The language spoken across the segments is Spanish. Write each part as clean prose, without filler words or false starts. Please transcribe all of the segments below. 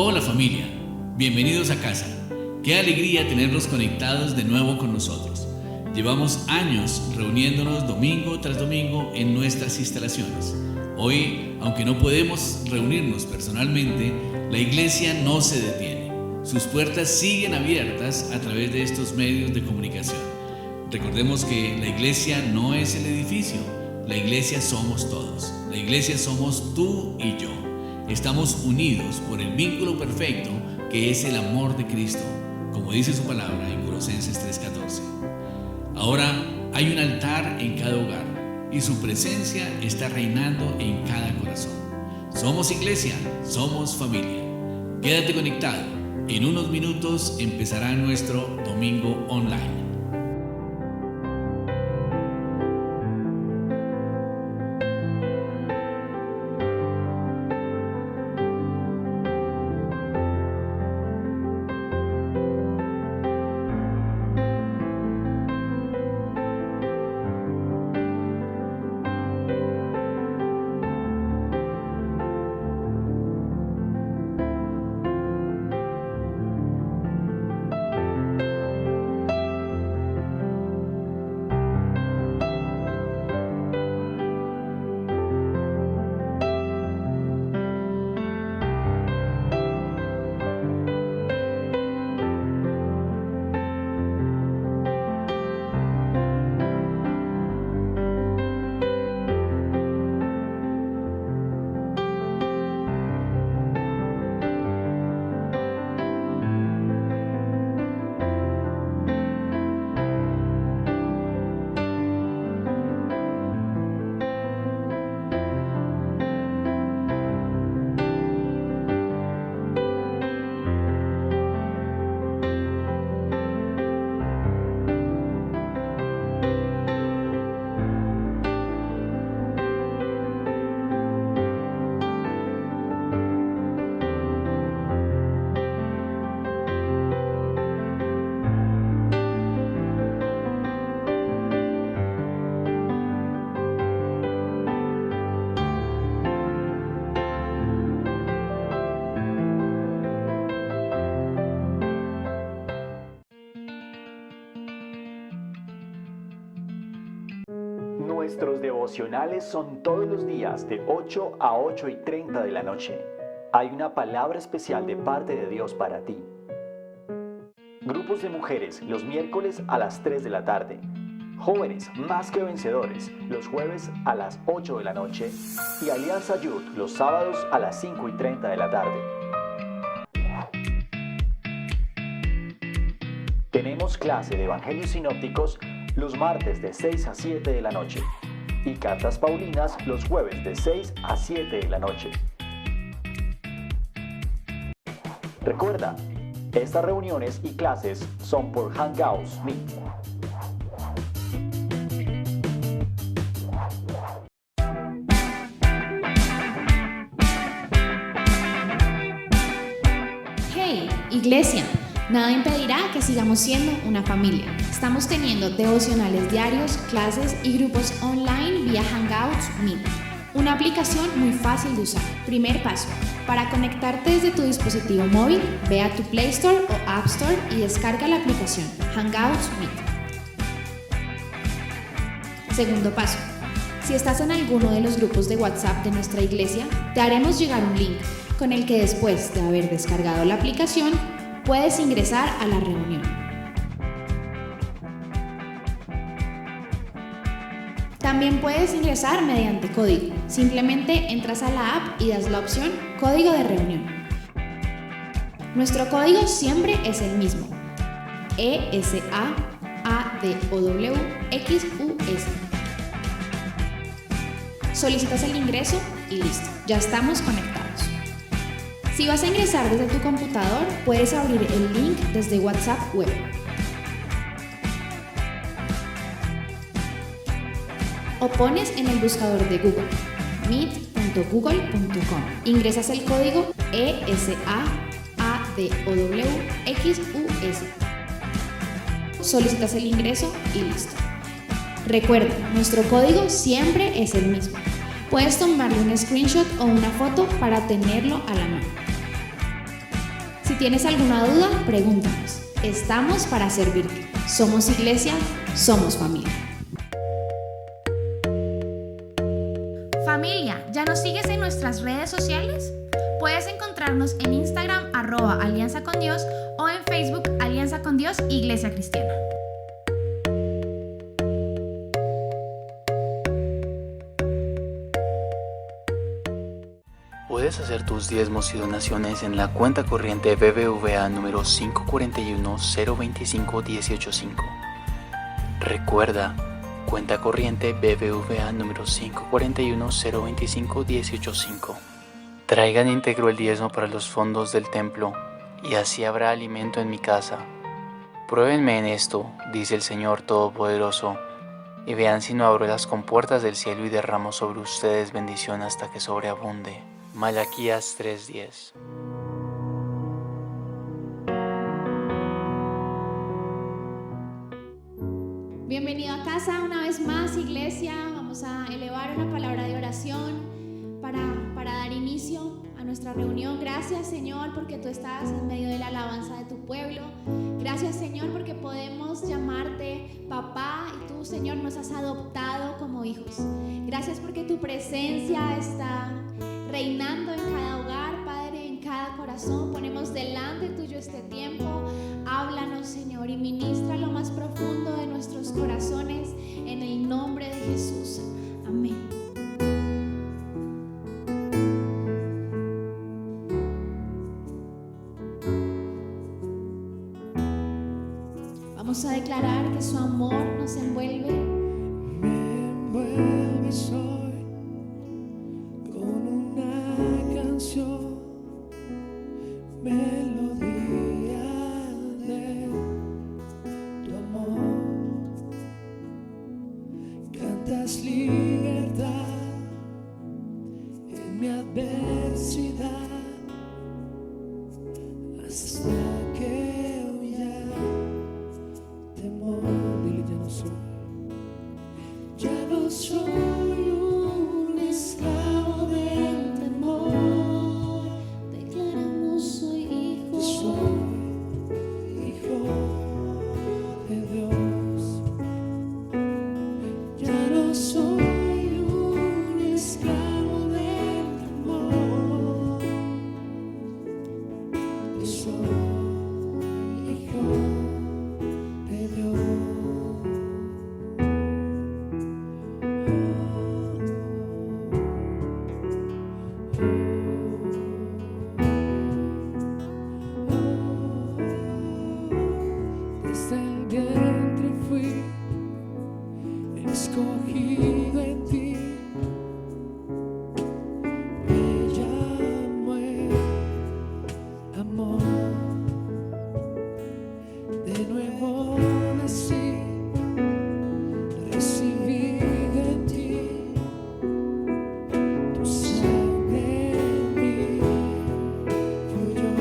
Hola familia, bienvenidos a casa. Qué alegría tenerlos conectados de nuevo con nosotros. Llevamos años reuniéndonos domingo tras domingo en nuestras instalaciones. Hoy, aunque no podemos reunirnos personalmente, la iglesia no se detiene. Sus puertas siguen abiertas a través de estos medios de comunicación. Recordemos que la iglesia no es el edificio, la iglesia somos todos. La iglesia somos tú y yo. Estamos unidos por el vínculo perfecto que es el amor de Cristo, como dice su palabra en Colosenses 3:14. Ahora hay un altar en cada hogar y su presencia está reinando en cada corazón. Somos iglesia, somos familia. Quédate conectado. En unos minutos empezará nuestro domingo online. Nuestros devocionales son todos los días de 8 a 8:30 de la noche. Hay una palabra especial de parte de Dios para ti. Grupos de mujeres los miércoles a las 3 de la tarde. Jóvenes más que vencedores los jueves a las 8 de la noche. Y Alianza Youth los sábados a las 5:30 de la tarde. Tenemos clase de Evangelios Sinópticos los martes de 6 a 7 de la noche y Cartas Paulinas los jueves de 6 a 7 de la noche. Recuerda, estas reuniones y clases son por Hangouts Meet. ¡Hey, iglesia! Nada impedirá que sigamos siendo una familia. Estamos teniendo devocionales diarios, clases y grupos online vía Hangouts Meet. Una aplicación muy fácil de usar. Primer paso. Para conectarte desde tu dispositivo móvil, ve a tu Play Store o App Store y descarga la aplicación Hangouts Meet. Segundo paso. Si estás en alguno de los grupos de WhatsApp de nuestra iglesia, te haremos llegar un link con el que después de haber descargado la aplicación, puedes ingresar a la reunión. También puedes ingresar mediante código. Simplemente entras a la app y das la opción Código de reunión. Nuestro código siempre es el mismo: ESAADOWXUS. Solicitas el ingreso y listo, ya estamos conectados. Si vas a ingresar desde tu computador, puedes abrir el link desde WhatsApp Web. O pones en el buscador de Google meet.google.com. Ingresas el código ESAADOWXUS. Solicitas el ingreso y listo. Recuerda, nuestro código siempre es el mismo. Puedes tomarle un screenshot o una foto para tenerlo a la mano. tienes alguna duda, pregúntanos. Estamos para servirte. Somos iglesia, somos familia. Familia, ¿ya nos sigues en nuestras redes sociales? Puedes encontrarnos en Instagram @Alianza con Dios o en Facebook Alianza con Dios Iglesia Cristiana. Puedes hacer tus diezmos y donaciones en la cuenta corriente BBVA número 541-025-185. Recuerda, cuenta corriente BBVA número 541-025-185. Traigan íntegro el diezmo para los fondos del templo, y así habrá alimento en mi casa. Pruébenme en esto, dice el Señor Todopoderoso, y vean si no abro las compuertas del cielo y derramo sobre ustedes bendición hasta que sobreabunde. Malaquías 3:10. Bienvenido a casa una vez más, iglesia. Vamos a elevar una palabra de oración para dar inicio a nuestra reunión. Gracias, Señor, porque tú estás en medio de la alabanza de tu pueblo. Gracias, Señor, porque podemos llamarte papá y tú, Señor, nos has adoptado como hijos. Gracias porque tu presencia está reinando en cada hogar, Padre, en cada corazón. Ponemos delante tuyo este tiempo. Háblanos, Señor, y ministra lo más profundo de nuestros corazones en el nombre de Jesús. Amén. Vamos a declarar que su amor nos envuelve. Me envuelves hoy con una canción, melodía de tu amor. Cantas libertad en mi adversidad hasta que huya temor. Dile, ya no soy un esclavo del temor. Declaramos soy hijo. Soy hijo de Dios. Ya no soy un esclavo del temor. Soy hijo de Dios. Desde el vientre fui escogido en ti. Me llamo el amor. De nuevo nací, recibido en ti. Tu sangre en mí fluyó.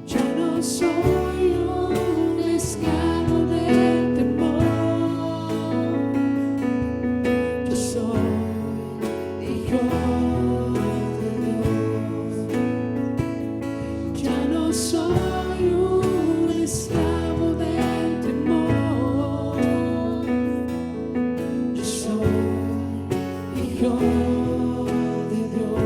Ya no soy un esclavo del temor. Yo soy hijo de Dios. Ya no soy un esclavo del temor. Yo soy hijo de Dios.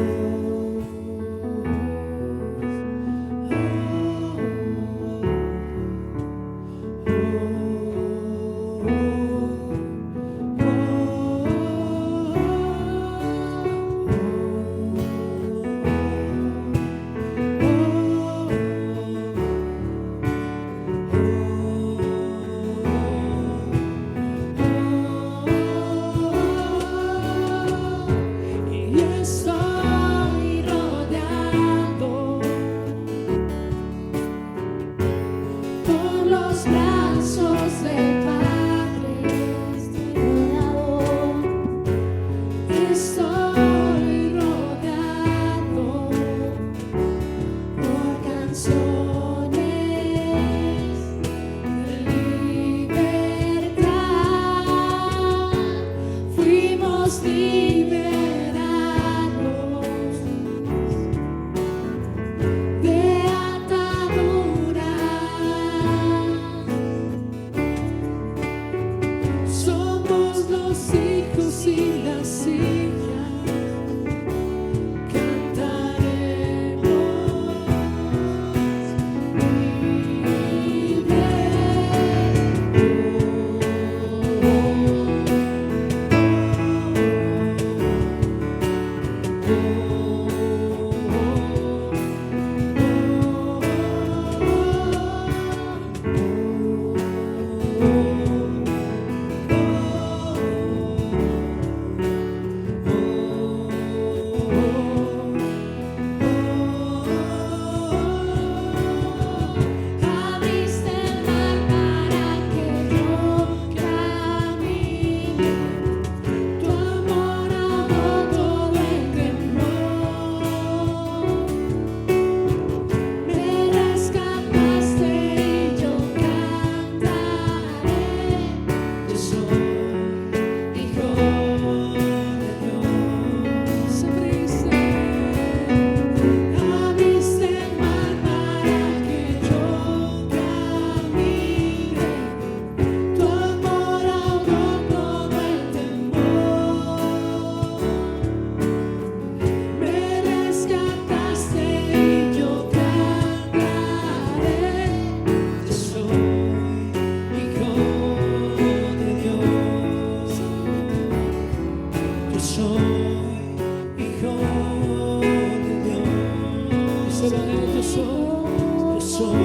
soy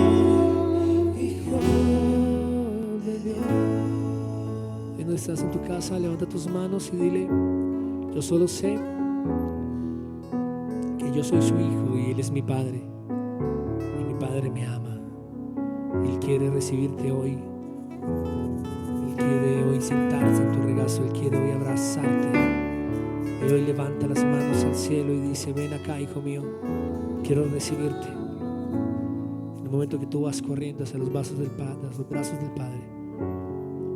hijo de Dios. Y no estás en tu casa, levanta tus manos y dile: yo solo sé que yo soy su hijo y Él es mi Padre. Y mi Padre me ama. Él quiere recibirte hoy. Él quiere hoy sentarse en tu regazo. Él quiere hoy abrazarte. Y hoy levanta las manos al cielo y dice: ven acá, hijo mío, quiero recibirte. En el momento que tú vas corriendo hacia los brazos del Padre,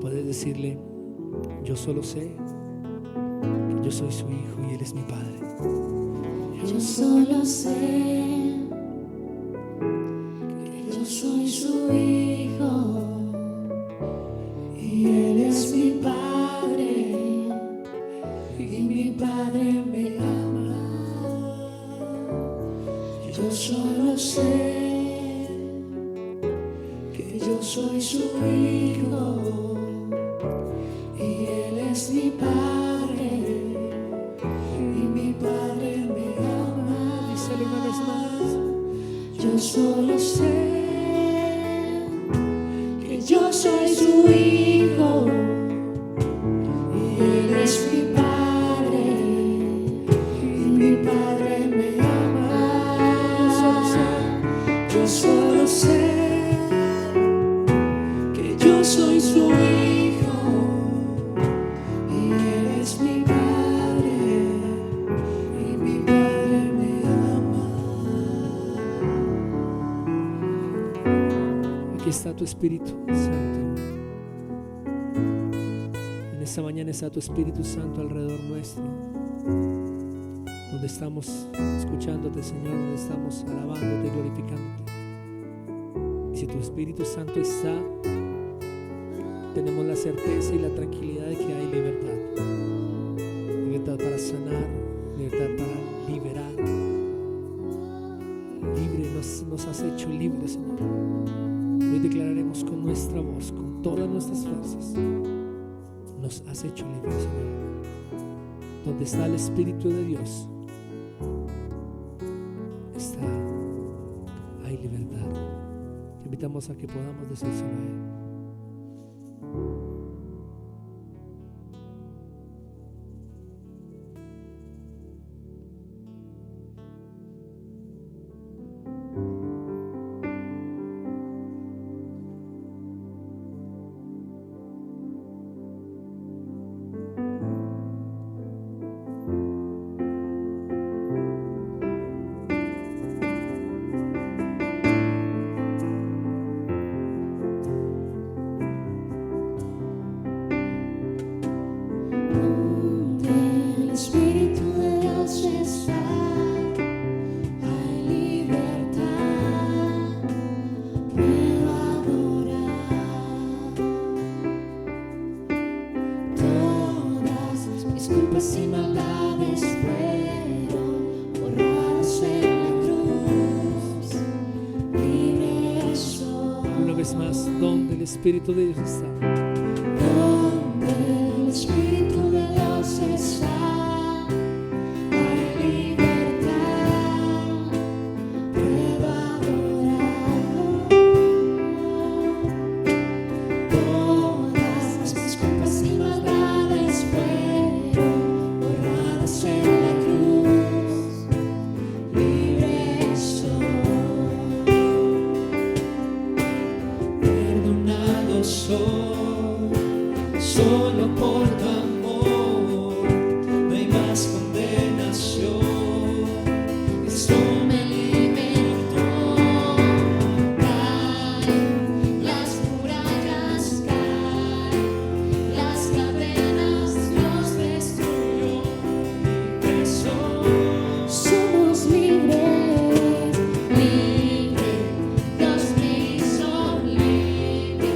puedes decirle: yo solo sé que yo soy su hijo y Él es mi Padre. Yo solo sé que yo soy su hijo y Él es mi Padre y mi Padre me ama. Yo solo sé que yo soy su hijo y Él es mi Padre y mi Padre me ama. Díselo una vez más. Yo solo sé que yo soy su hijo y Él es mi Padre y mi Padre me ama. Yo solo sé que yo soy su hijo y Él es mi Padre y mi Padre me ama. Aquí está tu Espíritu Santo. En esta mañana está tu Espíritu Santo alrededor nuestro, donde estamos escuchándote, Señor, donde estamos alabándote, glorificándote. Y si tu Espíritu Santo está, tenemos la certeza y la tranquilidad de que hay libertad. Libertad para sanar, libertad para liberar. Libre, nos has hecho libres, Señor. Hoy declararemos con nuestra voz, con todas nuestras fuerzas: nos has hecho libres, Señor. Donde está el Espíritu de Dios, hay libertad. Te invitamos a que podamos decírselo a Él. El Espíritu de Dios está, hay libertad, puedo adorar. Todas mis culpas y maldades fueron borradas en la cruz, libre soy. Una vez más, donde el Espíritu de Dios está, Donde el Espíritu de Dios está, hay libertad, puedo adorarlo. Todas mis culpas y maldades fueron borradas en la cruz, libre soy. Perdonado soy, solo por tu amor, no hay más condenación. Esto me libertó. Caen las murallas, caen las cadenas, Dios destruyó mi peso. Somos libres, libres, Dios me hizo libre.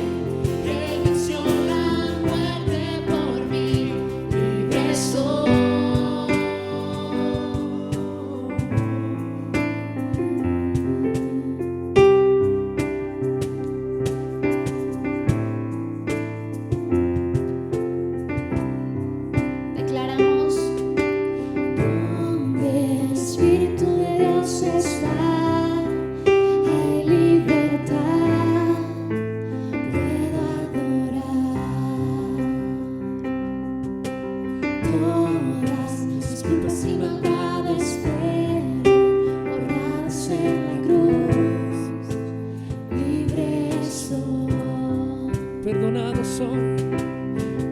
perdonado soy.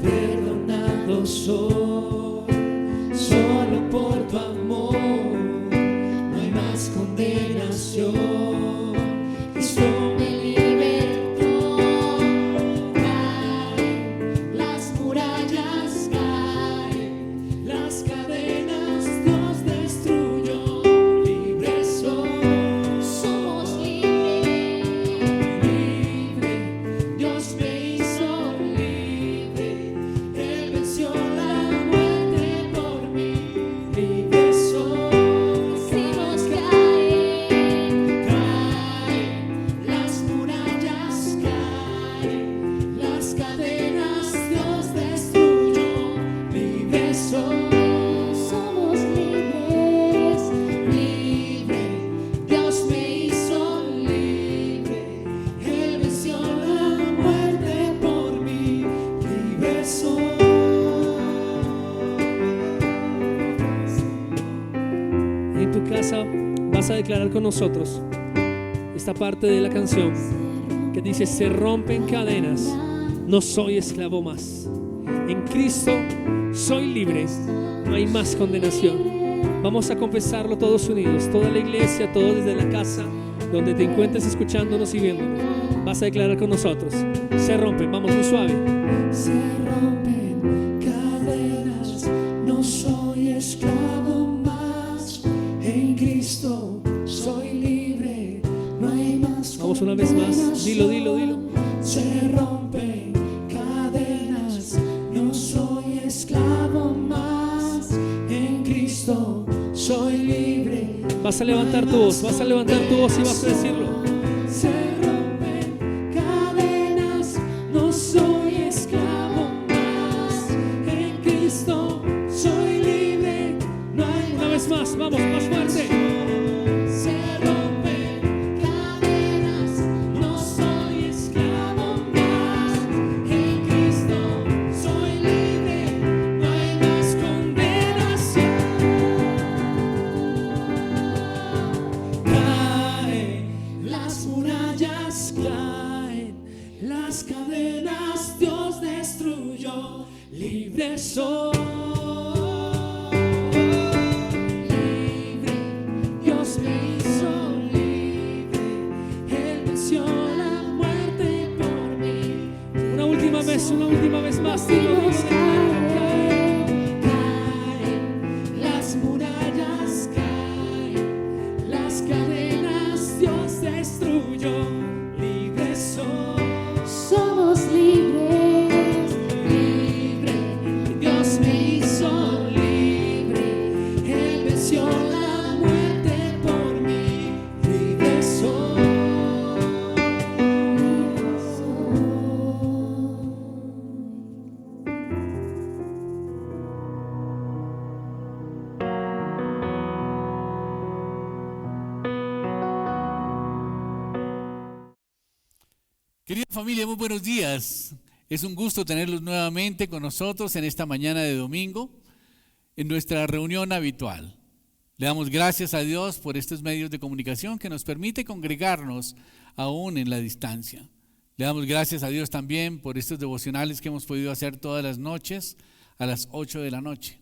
Perdonado soy, solo por tu amor, no hay más condenación. Cristo me libertó, caen las murallas, caen las cadenas, Dios destruyó, libre soy. Somos libres, libre, Dios me hizo libre, Él venció la muerte por mí, libre soy. Decimos caen, caen las murallas, caen las cadenas, Dios destruyó, libre soy. Somos libres, libre, Dios me hizo libre, Él venció la muerte por mí, libre soy. Y en tu casa vas a declarar con nosotros esta parte de la canción que dice: se rompen cadenas, no soy esclavo más. En Cristo soy libre, no hay más condenación. Vamos a confesarlo todos unidos, toda la iglesia, todos desde la casa, donde te encuentres escuchándonos y viéndonos. Vas a declarar con nosotros: se rompen, vamos muy suave. Se rompen cadenas, no soy esclavo más. En Cristo soy libre, no hay más. Vamos una vez más, dilo, dilo, dilo. Se rompen cadenas, no soy esclavo más. En Cristo soy libre. Vas a levantar tu voz, vas a levantar tu voz y vas a decirlo. Se rompen cadenas, no soy esclavo más. En Cristo soy libre, no hay Una vez más, vamos, más fuerte. Se rompen cadenas, no soy esclavo más. En Cristo soy libre, no hay más condenación. Caen las murallas, caen las cadenas, Dios destruyó, libre soy. Libre, Dios me hizo libre, Él venció la muerte por mí. Una última vez más, dilo, dilo. Caen las murallas, caen las cadenas, Dios destruyó, libre soy. Somos libres, libre, Dios me hizo libre, Él venció la muerte por mí, libre soy. Libre soy. Querida familia, muy buenos días. Es un gusto tenerlos nuevamente con nosotros en esta mañana de domingo, en nuestra reunión habitual. Le damos gracias a Dios por estos medios de comunicación que nos permite congregarnos aún en la distancia. Le damos gracias a Dios también por estos devocionales que hemos podido hacer todas las noches a las 8 de la noche,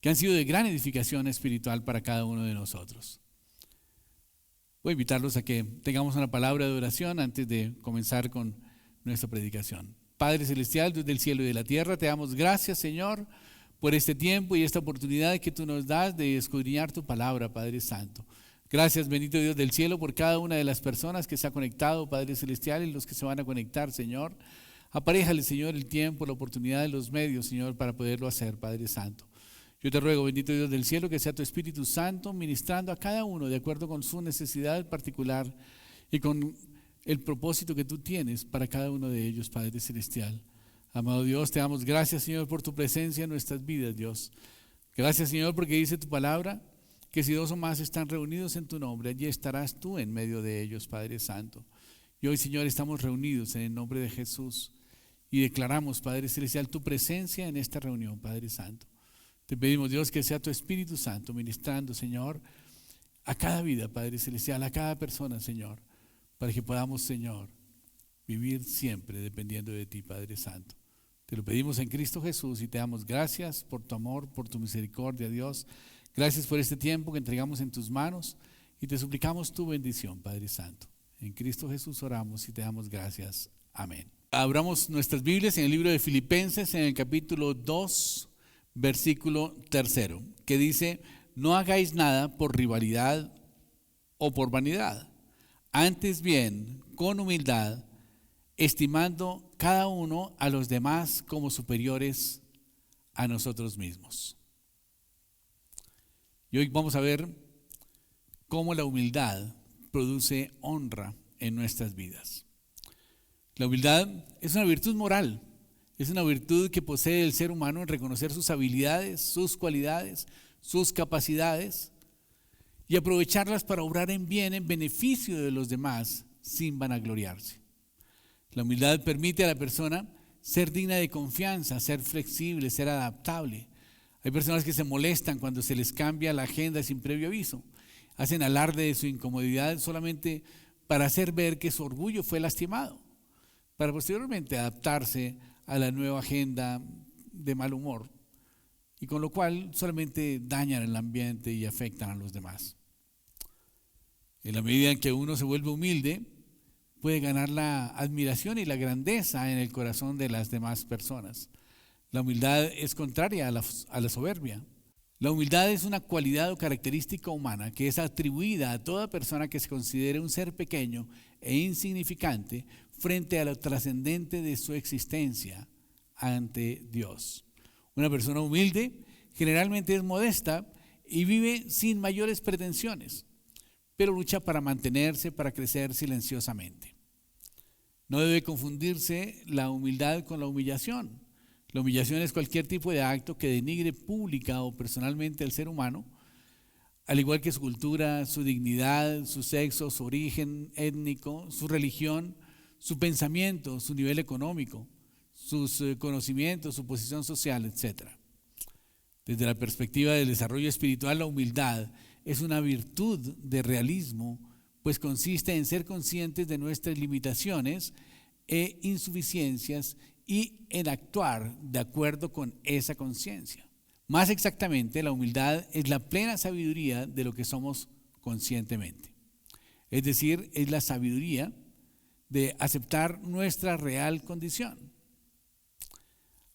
que han sido de gran edificación espiritual para cada uno de nosotros. Voy a invitarlos a que tengamos una palabra de oración antes de comenzar con nuestra predicación. Padre Celestial, Dios del cielo y de la tierra, te damos gracias, Señor, por este tiempo y esta oportunidad que tú nos das de escudriñar tu palabra, Padre Santo. Gracias, bendito Dios del cielo, por cada una de las personas que se ha conectado, Padre Celestial, y los que se van a conectar, Señor. Aparéjale, Señor, el tiempo, la oportunidad de los medios, Señor, para poderlo hacer, Padre Santo. Yo te ruego, bendito Dios del cielo, que sea tu Espíritu Santo ministrando a cada uno de acuerdo con su necesidad particular y con el propósito que tú tienes para cada uno de ellos, Padre Celestial. Amado Dios, te damos gracias, Señor, por tu presencia en nuestras vidas, Dios. Gracias, Señor, porque dice tu palabra que si dos o más están reunidos en tu nombre, allí estarás tú en medio de ellos, Padre Santo. Y hoy, Señor, estamos reunidos en el nombre de Jesús y declaramos, Padre Celestial, tu presencia en esta reunión, Padre Santo. Te pedimos, Dios, que sea tu Espíritu Santo ministrando, Señor, a cada vida, Padre Celestial, a cada persona, Señor, para que podamos, Señor, vivir siempre dependiendo de ti, Padre Santo. Te lo pedimos en Cristo Jesús y te damos gracias por tu amor, por tu misericordia, Dios. Gracias por este tiempo que entregamos en tus manos y te suplicamos tu bendición, Padre Santo. En Cristo Jesús oramos y te damos gracias. Amén. Abramos nuestras Biblias en el libro de Filipenses, en el capítulo 2, versículo 3, que dice: no hagáis nada por rivalidad o por vanidad, antes bien, con humildad, estimando cada uno a los demás como superiores a nosotros mismos. Y hoy vamos a ver cómo la humildad produce honra en nuestras vidas. La humildad es una virtud moral, es una virtud que posee el ser humano en reconocer sus habilidades, sus cualidades, sus capacidades y aprovecharlas para obrar en bien, en beneficio de los demás, sin vanagloriarse. La humildad permite a la persona ser digna de confianza, ser flexible, ser adaptable. Hay personas que se molestan cuando se les cambia la agenda sin previo aviso. Hacen alarde de su incomodidad solamente para hacer ver que su orgullo fue lastimado, para posteriormente adaptarse a la nueva agenda de mal humor, y con lo cual solamente dañan el ambiente y afectan a los demás. En la medida en que uno se vuelve humilde, puede ganar la admiración y la grandeza en el corazón de las demás personas. La humildad es contraria a la soberbia. La humildad es una cualidad o característica humana que es atribuida a toda persona que se considere un ser pequeño e insignificante frente a lo trascendente de su existencia ante Dios. Una persona humilde generalmente es modesta y vive sin mayores pretensiones, pero lucha para mantenerse, para crecer silenciosamente. No debe confundirse la humildad con la humillación. La humillación es cualquier tipo de acto que denigre pública o personalmente al ser humano, al igual que su cultura, su dignidad, su sexo, su origen étnico, su religión, su pensamiento, su nivel económico, sus conocimientos, su posición social, etc. Desde la perspectiva del desarrollo espiritual, la humildad es una virtud de realismo, pues consiste en ser conscientes de nuestras limitaciones e insuficiencias y en actuar de acuerdo con esa conciencia. Más exactamente, la humildad es la plena sabiduría de lo que somos conscientemente. Es decir, es la sabiduría de aceptar nuestra real condición.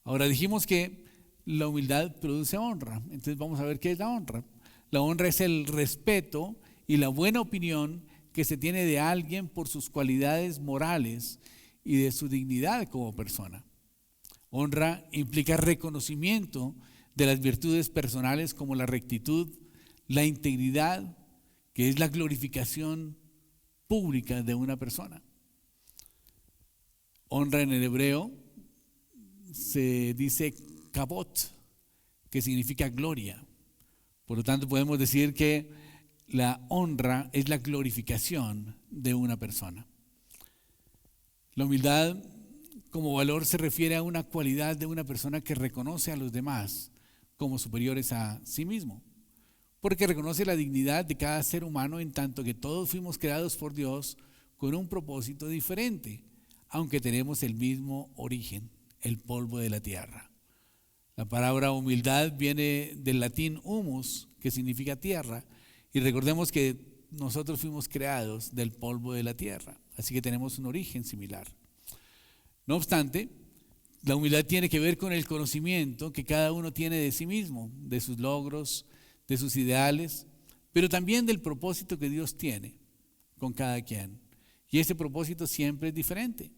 Ahora dijimos que la humildad produce honra, entonces vamos a ver qué es la honra. La honra es el respeto y la buena opinión que se tiene de alguien por sus cualidades morales y de su dignidad como persona. Honra implica reconocimiento de las virtudes personales como la rectitud, la integridad, que es la glorificación pública de una persona. Honra en el hebreo se dice kabot, que significa gloria. Por lo tanto, podemos decir que la honra es la glorificación de una persona. La humildad como valor se refiere a una cualidad de una persona que reconoce a los demás como superiores a sí mismo, porque reconoce la dignidad de cada ser humano en tanto que todos fuimos creados por Dios con un propósito diferente, aunque tenemos el mismo origen, el polvo de la tierra. La palabra humildad viene del latín humus, que significa tierra, y recordemos que nosotros fuimos creados del polvo de la tierra, así que tenemos un origen similar. No obstante, la humildad tiene que ver con el conocimiento que cada uno tiene de sí mismo, de sus logros, de sus ideales, pero también del propósito que Dios tiene con cada quien. Y ese propósito siempre es diferente.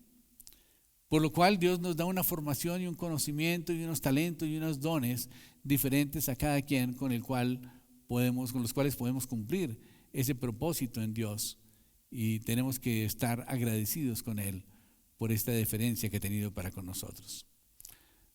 Por lo cual Dios nos da una formación y un conocimiento y unos talentos y unos dones diferentes a cada quien con los cuales podemos cumplir ese propósito en Dios. Y tenemos que estar agradecidos con Él por esta deferencia que ha tenido para con nosotros.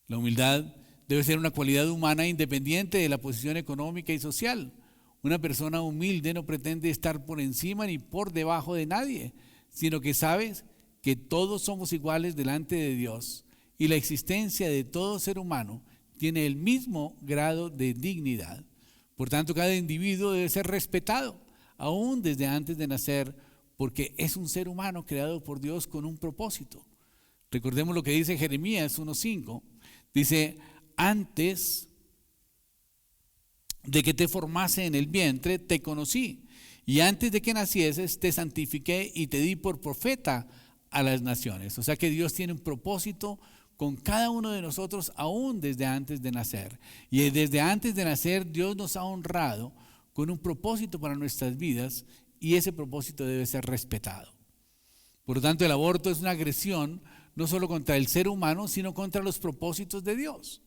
La humildad debe ser una cualidad humana independiente de la posición económica y social. Una persona humilde no pretende estar por encima ni por debajo de nadie, sino que sabe que todos somos iguales delante de Dios y la existencia de todo ser humano tiene el mismo grado de dignidad. Por tanto, cada individuo debe ser respetado, aún desde antes de nacer, porque es un ser humano creado por Dios con un propósito. Recordemos lo que dice Jeremías 1:5. Dice, antes de que te formase en el vientre, te conocí. Y antes de que nacieses, te santifiqué y te di por profeta a las naciones. O sea que Dios tiene un propósito con cada uno de nosotros, aún desde antes de nacer. Y desde antes de nacer, Dios nos ha honrado con un propósito para nuestras vidas, y ese propósito debe ser respetado. Por lo tanto, el aborto es una agresión no solo contra el ser humano, sino contra los propósitos de Dios.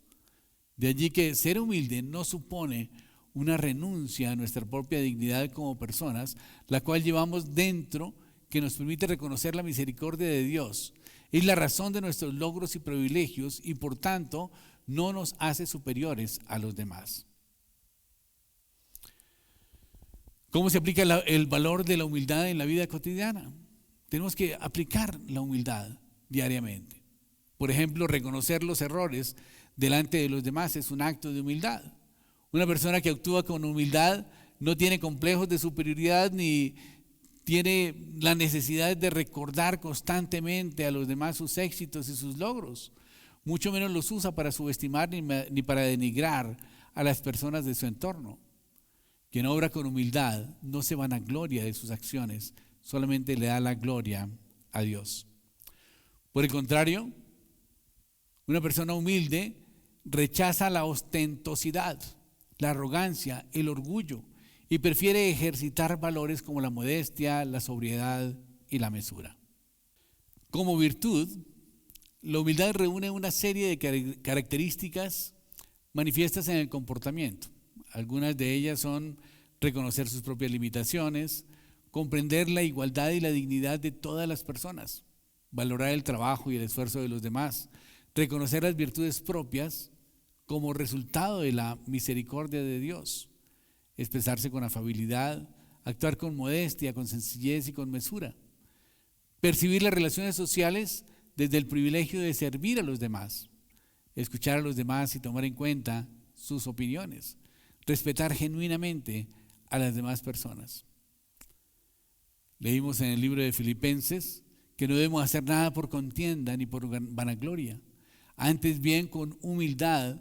De allí que ser humilde no supone una renuncia a nuestra propia dignidad como personas, la cual llevamos dentro, que nos permite reconocer la misericordia de Dios. Es la razón de nuestros logros y privilegios, y por tanto no nos hace superiores a los demás. ¿Cómo se aplica el valor de la humildad en la vida cotidiana? Tenemos que aplicar la humildad diariamente. Por ejemplo, reconocer los errores delante de los demás es un acto de humildad. Una persona que actúa con humildad no tiene complejos de superioridad ni tiene la necesidad de recordar constantemente a los demás sus éxitos y sus logros. Mucho menos los usa para subestimar ni para denigrar a las personas de su entorno. Quien obra con humildad no se vanagloria de sus acciones, solamente le da la gloria a Dios. Por el contrario, una persona humilde rechaza la ostentosidad, la arrogancia, el orgullo, y prefiere ejercitar valores como la modestia, la sobriedad y la mesura. Como virtud, la humildad reúne una serie de características manifiestas en el comportamiento. Algunas de ellas son reconocer sus propias limitaciones, comprender la igualdad y la dignidad de todas las personas, valorar el trabajo y el esfuerzo de los demás, reconocer las virtudes propias como resultado de la misericordia de Dios, expresarse con afabilidad, actuar con modestia, con sencillez y con mesura, percibir las relaciones sociales desde el privilegio de servir a los demás, escuchar a los demás y tomar en cuenta sus opiniones, respetar genuinamente a las demás personas. Leímos en el libro de Filipenses que no debemos hacer nada por contienda ni por vanagloria, antes bien con humildad,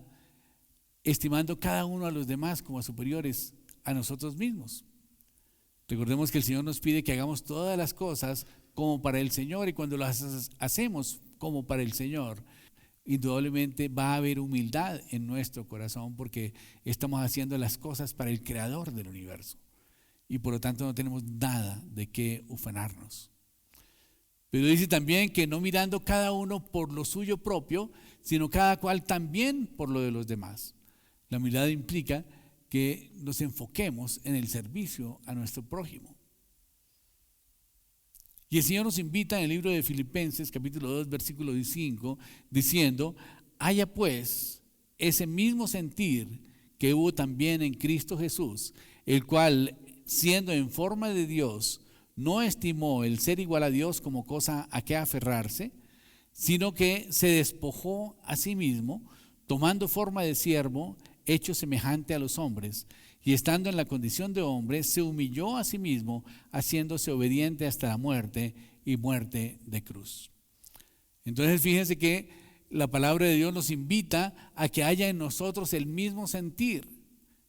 estimando cada uno a los demás como superiores a nosotros mismos. Recordemos que el Señor nos pide que hagamos todas las cosas como para el Señor, y cuando las hacemos como para el Señor, indudablemente va a haber humildad en nuestro corazón, porque estamos haciendo las cosas para el Creador del universo, y por lo tanto no tenemos nada de qué ufanarnos. Pero dice también que no mirando cada uno por lo suyo propio, sino cada cual también por lo de los demás. La humildad implica que nos enfoquemos en el servicio a nuestro prójimo. Y el Señor nos invita en el libro de Filipenses, capítulo 2, versículo 5, diciendo: haya pues ese mismo sentir que hubo también en Cristo Jesús, el cual, siendo en forma de Dios, no estimó el ser igual a Dios como cosa a que aferrarse, sino que se despojó a sí mismo, tomando forma de siervo, hecho semejante a los hombres, y estando en la condición de hombre, se humilló a sí mismo, haciéndose obediente hasta la muerte, y muerte de cruz. Entonces fíjense que la palabra de Dios nos invita a que haya en nosotros el mismo sentir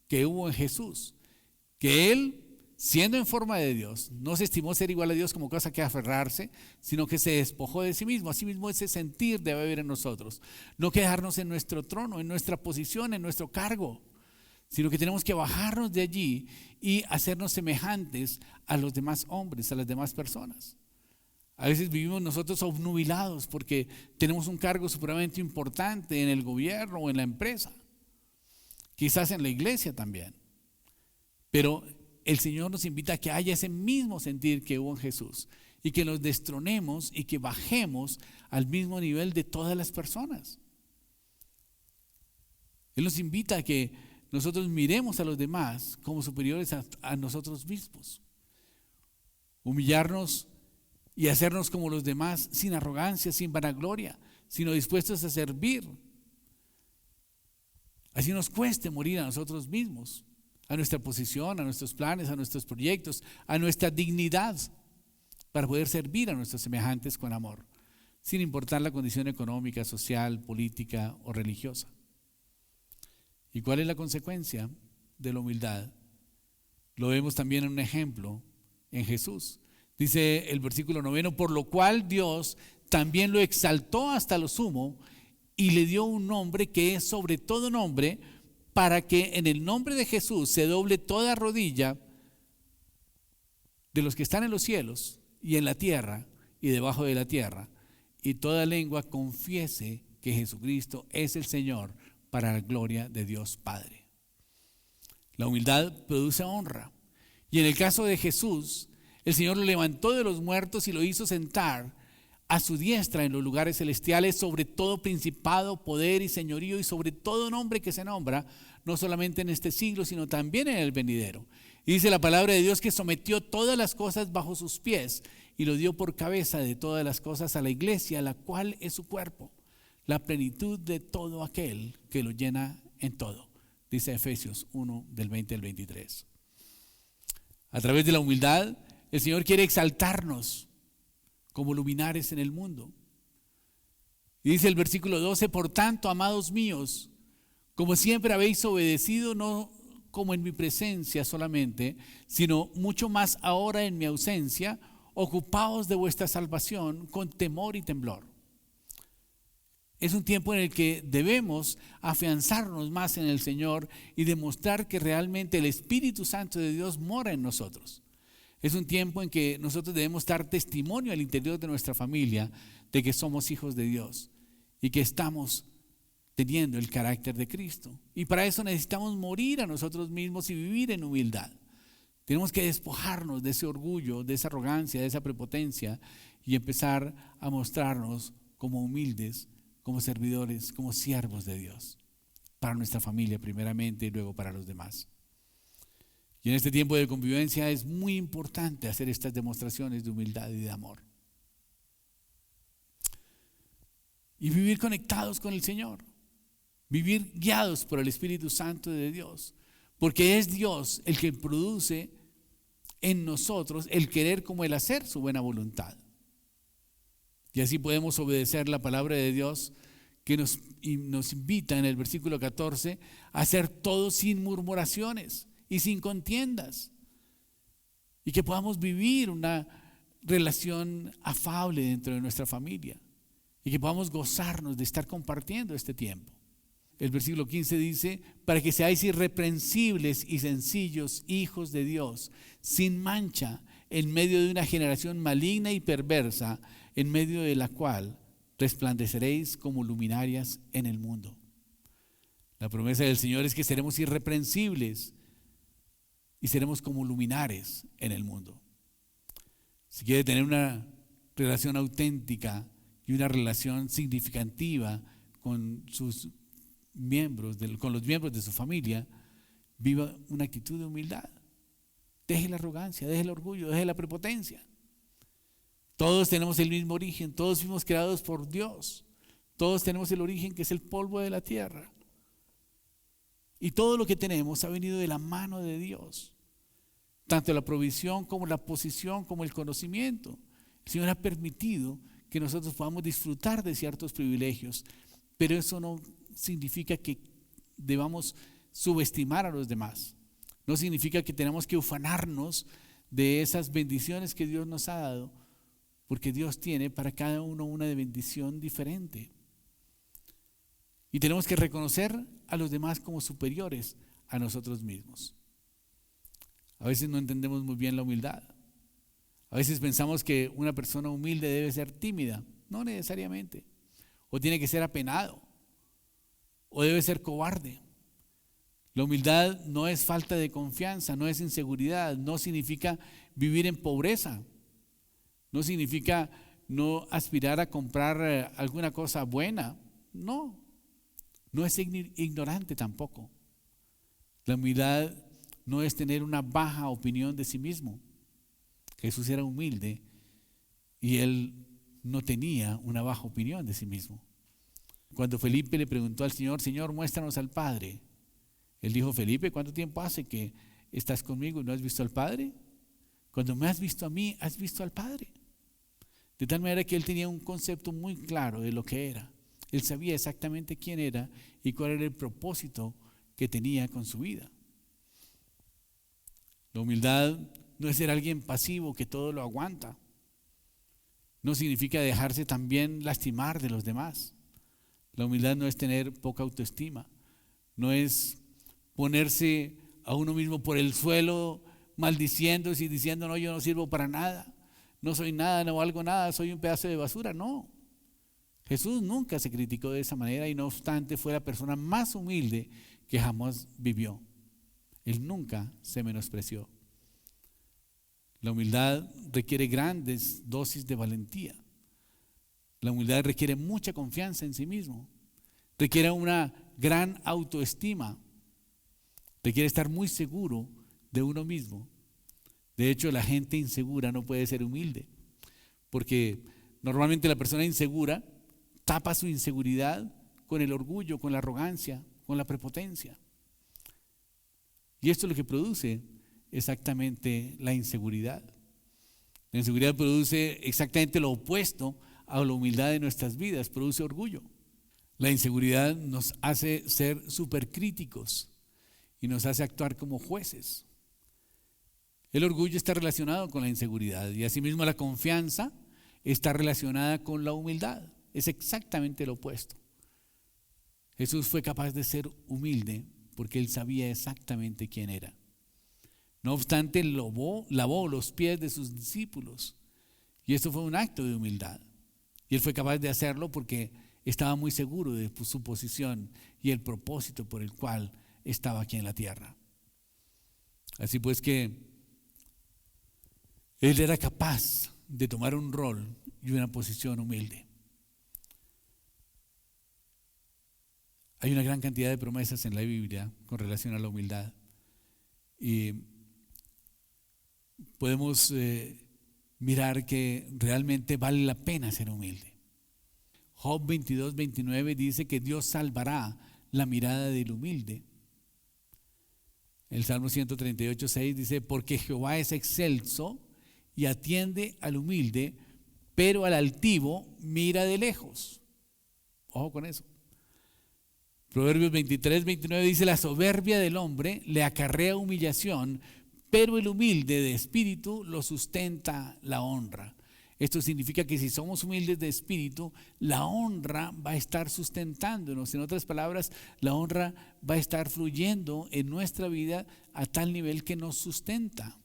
que hubo en Jesús, que Él, siendo en forma de Dios, no se estimó ser igual a Dios como cosa que aferrarse, sino que se despojó de sí mismo. Asimismo, ese sentir debe haber en nosotros. No quedarnos en nuestro trono, en nuestra posición, en nuestro cargo, sino que tenemos que bajarnos de allí y hacernos semejantes a los demás hombres, a las demás personas. A veces vivimos nosotros obnubilados porque tenemos un cargo supremamente importante en el gobierno o en la empresa, quizás en la iglesia también. Pero el Señor nos invita a que haya ese mismo sentir que hubo en Jesús, y que nos destronemos y que bajemos al mismo nivel de todas las personas. Él nos invita a que nosotros miremos a los demás como superiores a nosotros mismos. Humillarnos y hacernos como los demás, sin arrogancia, sin vanagloria, sino dispuestos a servir. Así nos cueste morir a nosotros mismos, a nuestra posición, a nuestros planes, a nuestros proyectos, a nuestra dignidad. para poder servir a nuestros semejantes con amor, sin importar la condición económica, social, política o religiosa. ¿Y cuál es la consecuencia de la humildad? Lo vemos también en un ejemplo en Jesús. Dice el versículo 9, por lo cual Dios también lo exaltó hasta lo sumo y le dio un nombre que es sobre todo nombre, para que en el nombre de Jesús se doble toda rodilla de los que están en los cielos y en la tierra y debajo de la tierra, y toda lengua confiese que Jesucristo es el Señor, para la gloria de Dios Padre. La humildad produce honra, y en el caso de Jesús, el Señor lo levantó de los muertos y lo hizo sentar a su diestra en los lugares celestiales, sobre todo principado, poder y señorío, y sobre todo nombre que se nombra, no solamente en este siglo, sino también en el venidero. Y dice la palabra de Dios que sometió todas las cosas bajo sus pies y lo dio por cabeza de todas las cosas a la iglesia, la cual es su cuerpo, la plenitud de todo aquel que lo llena en todo. Dice Efesios 1, del 20 al 23. A través de la humildad, el Señor quiere exaltarnos como luminares en el mundo. Y dice el versículo 12, por tanto, amados míos, como siempre habéis obedecido, no como en mi presencia solamente, sino mucho más ahora en mi ausencia, ocupaos de vuestra salvación con temor y temblor. Es un tiempo en el que debemos afianzarnos más en el Señor y demostrar que realmente el Espíritu Santo de Dios mora en nosotros. Es un tiempo en que nosotros debemos dar testimonio al interior de nuestra familia de que somos hijos de Dios y que estamos teniendo el carácter de Cristo. Y para eso necesitamos morir a nosotros mismos y vivir en humildad. Tenemos que despojarnos de ese orgullo, de esa arrogancia, de esa prepotencia y empezar a mostrarnos como humildes, como servidores, como siervos de Dios, para nuestra familia primeramente y luego para los demás. Y en este tiempo de convivencia es muy importante hacer estas demostraciones de humildad y de amor. Y vivir conectados con el Señor, vivir guiados por el Espíritu Santo de Dios, porque es Dios el que produce en nosotros el querer como el hacer su buena voluntad. Y así podemos obedecer la palabra de Dios que nos invita en el versículo 14 a hacer todo sin murmuraciones y sin contiendas, y que podamos vivir una relación afable dentro de nuestra familia y que podamos gozarnos de estar compartiendo este tiempo. El versículo 15 dice, para que seáis irreprensibles y sencillos, hijos de Dios, sin mancha, en medio de una generación maligna y perversa, en medio de la cual resplandeceréis como luminarias en el mundo. La promesa del Señor es que seremos irreprensibles y seremos como luminares en el mundo. Si quiere tener una relación auténtica y una relación significativa con sus miembros, con los miembros de su familia, viva una actitud de humildad. Deje la arrogancia, deje el orgullo, deje la prepotencia. Todos tenemos el mismo origen, todos fuimos creados por Dios, todos tenemos el origen que es el polvo de la tierra. Y todo lo que tenemos ha venido de la mano de Dios, tanto la provisión como la posición como el conocimiento. El Señor ha permitido que nosotros podamos disfrutar de ciertos privilegios, pero eso no significa que debamos subestimar a los demás. No significa que tenemos que ufanarnos de esas bendiciones que Dios nos ha dado, porque Dios tiene para cada uno una bendición diferente. Y tenemos que reconocer a los demás como superiores a nosotros mismos. A veces no entendemos muy bien la humildad. A veces pensamos que una persona humilde debe ser tímida. No necesariamente. O tiene que ser apenado. O debe ser cobarde. La humildad no es falta de confianza, no es inseguridad, no significa vivir en pobreza. No significa no aspirar a comprar alguna cosa buena. No es ignorante tampoco. La humildad no es tener una baja opinión de sí mismo. Jesús era humilde y él no tenía una baja opinión de sí mismo. Cuando Felipe le preguntó al Señor, Señor, muéstranos al Padre, él dijo, Felipe, ¿cuánto tiempo hace que estás conmigo y no has visto al Padre? Cuando me has visto a mí, has visto al Padre. De tal manera que él tenía un concepto muy claro de lo que era. Él sabía exactamente quién era y cuál era el propósito que tenía con su vida. La humildad no es ser alguien pasivo que todo lo aguanta. No significa dejarse también lastimar de los demás. La humildad no es tener poca autoestima. No es ponerse a uno mismo por el suelo maldiciéndose y diciendo: no, yo no sirvo para nada, no soy nada, no valgo nada, soy un pedazo de basura. No. Jesús nunca se criticó de esa manera y no obstante fue la persona más humilde que jamás vivió. Él nunca se menospreció. La humildad requiere grandes dosis de valentía. La humildad requiere mucha confianza en sí mismo. Requiere una gran autoestima. Requiere estar muy seguro de uno mismo. De hecho, la gente insegura no puede ser humilde, porque normalmente la persona insegura tapa su inseguridad con el orgullo, con la arrogancia, con la prepotencia. Y esto es lo que produce exactamente la inseguridad. La inseguridad produce exactamente lo opuesto a la humildad de nuestras vidas, produce orgullo. La inseguridad nos hace ser supercríticos y nos hace actuar como jueces. El orgullo está relacionado con la inseguridad y asimismo la confianza está relacionada con la humildad. Es exactamente lo opuesto. Jesús fue capaz de ser humilde porque él sabía exactamente quién era. No obstante, lavó los pies de sus discípulos y esto fue un acto de humildad. Y él fue capaz de hacerlo porque estaba muy seguro de su posición y el propósito por el cual estaba aquí en la tierra. Así pues que él era capaz de tomar un rol y una posición humilde. Hay una gran cantidad de promesas en la Biblia con relación a la humildad y podemos mirar que realmente vale la pena ser humilde. Job 22:29 dice que Dios salvará la mirada del humilde. El Salmo 138:6 dice: porque Jehová es excelso y atiende al humilde, pero al altivo mira de lejos. Ojo con eso. Proverbios 23:29 dice: la soberbia del hombre le acarrea humillación, pero el humilde de espíritu lo sustenta la honra. Esto significa que si somos humildes de espíritu, la honra va a estar sustentándonos. En otras palabras, la honra va a estar fluyendo en nuestra vida a tal nivel que nos sustenta.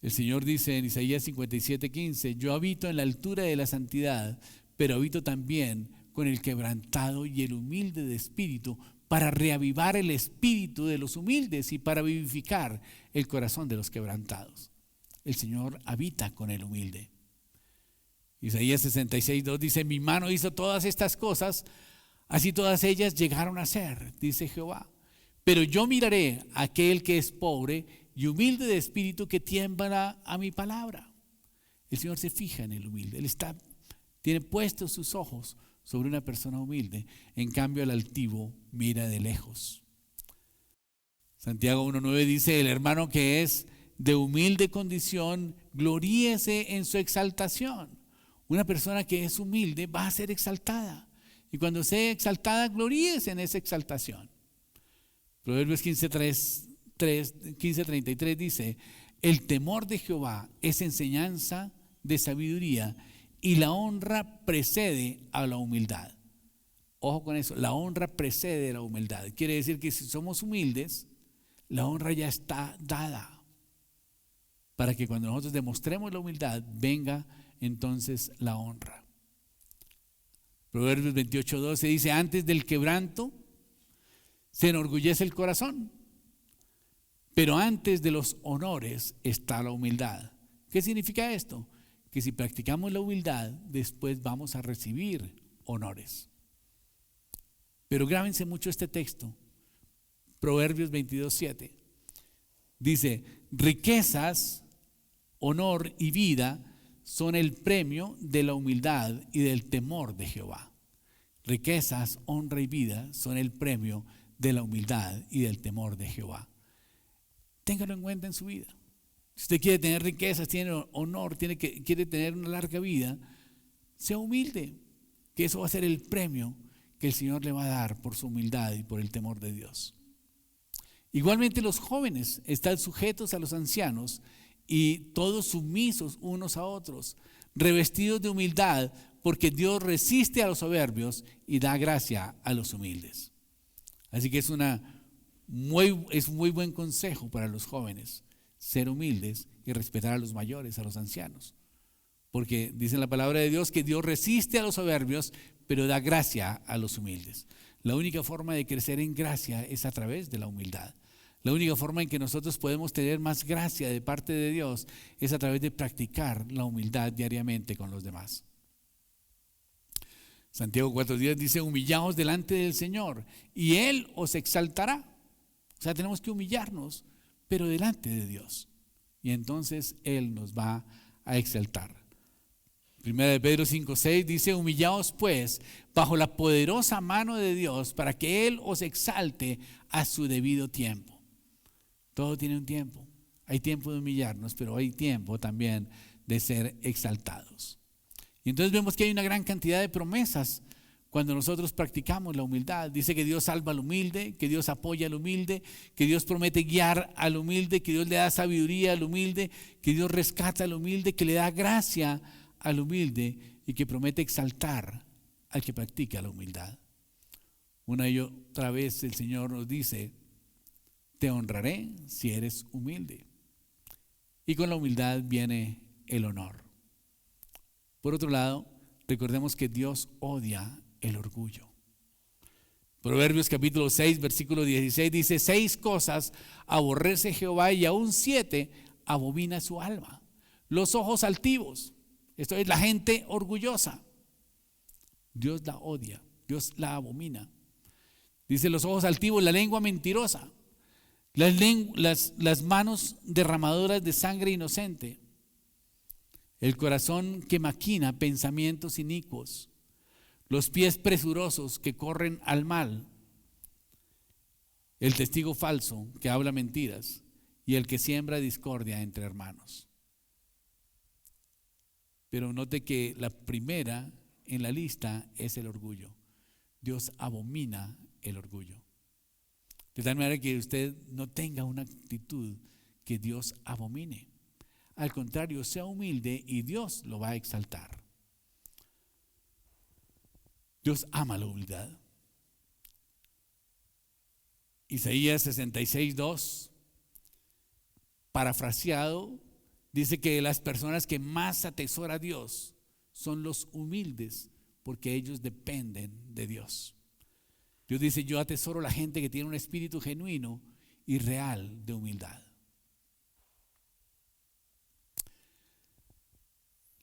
El Señor dice en Isaías 57:15: yo habito en la altura de la santidad, pero habito también con el quebrantado y el humilde de espíritu, para reavivar el espíritu de los humildes y para vivificar el corazón de los quebrantados. El Señor habita con el humilde. Isaías 66:2 dice: mi mano hizo todas estas cosas, así todas ellas llegaron a ser, dice Jehová. Pero yo miraré a aquel que es pobre y humilde de espíritu, que tiembla a mi palabra. El Señor se fija en el humilde. Él tiene puestos sus ojos sobre una persona humilde. En cambio, el altivo mira de lejos. Santiago 1:9 dice: el hermano que es de humilde condición, gloríese en su exaltación. Una persona que es humilde va a ser exaltada. Y cuando sea exaltada, gloríese en esa exaltación. Proverbios 15:33 dice: el temor de Jehová es enseñanza de sabiduría, y la honra precede a la humildad. Ojo con eso, la honra precede a la humildad. Quiere decir que si somos humildes, la honra ya está dada, para que cuando nosotros demostremos la humildad, venga entonces la honra. Proverbios 28:12 dice: antes del quebranto se enorgullece el corazón, pero antes de los honores está la humildad. ¿Qué significa esto? Que si practicamos la humildad, después vamos a recibir honores. Pero grábense mucho este texto, Proverbios 22:7. Dice: riquezas, honor y vida son el premio de la humildad y del temor de Jehová. Riquezas, honra y vida son el premio de la humildad y del temor de Jehová. Téngalo en cuenta en su vida. Si usted quiere tener riquezas, tiene honor, quiere tener una larga vida, sea humilde, que eso va a ser el premio que el Señor le va a dar por su humildad y por el temor de Dios. Igualmente los jóvenes están sujetos a los ancianos y todos sumisos unos a otros, revestidos de humildad, porque Dios resiste a los soberbios y da gracia a los humildes. Así que es un muy buen consejo para los jóvenes, ser humildes y respetar a los mayores, a los ancianos. Porque dice la palabra de Dios que Dios resiste a los soberbios, pero da gracia a los humildes. La única forma de crecer en gracia es a través de la humildad. La única forma en que nosotros podemos tener más gracia de parte de Dios es a través de practicar la humildad diariamente con los demás. Santiago 4:10 dice: humillaos delante del Señor y Él os exaltará. O sea, tenemos que humillarnos, pero delante de Dios. Y entonces Él nos va a exaltar. Primera de Pedro 5:6 dice: humillaos pues bajo la poderosa mano de Dios para que Él os exalte a su debido tiempo. Todo tiene un tiempo. Hay tiempo de humillarnos, pero hay tiempo también de ser exaltados. Y entonces vemos que hay una gran cantidad de promesas cuando nosotros practicamos la humildad. Dice que Dios salva al humilde, que Dios apoya al humilde, que Dios promete guiar al humilde, que Dios le da sabiduría al humilde, que Dios rescata al humilde, que le da gracia al humilde y que promete exaltar al que practica la humildad. Una y otra vez el Señor nos dice: te honraré si eres humilde. Y con la humildad viene el honor. Por otro lado, recordemos que Dios odia el orgullo. Proverbios capítulo 6, versículo 16 dice: 6 cosas aborrece Jehová y aún 7 abomina su alma. Los ojos altivos, esto es la gente orgullosa. Dios la odia, Dios la abomina. Dice los ojos altivos, la lengua mentirosa, las manos derramadoras de sangre inocente, el corazón que maquina pensamientos inicuos, los pies presurosos que corren al mal, el testigo falso que habla mentiras y el que siembra discordia entre hermanos. Pero note que la primera en la lista es el orgullo. Dios abomina el orgullo. De tal manera que usted no tenga una actitud que Dios abomine. Al contrario, sea humilde y Dios lo va a exaltar. Dios ama la humildad. Isaías 66:2, parafraseado, dice que las personas que más atesora a Dios son los humildes, porque ellos dependen de Dios. Dios dice: yo atesoro a la gente que tiene un espíritu genuino y real de humildad.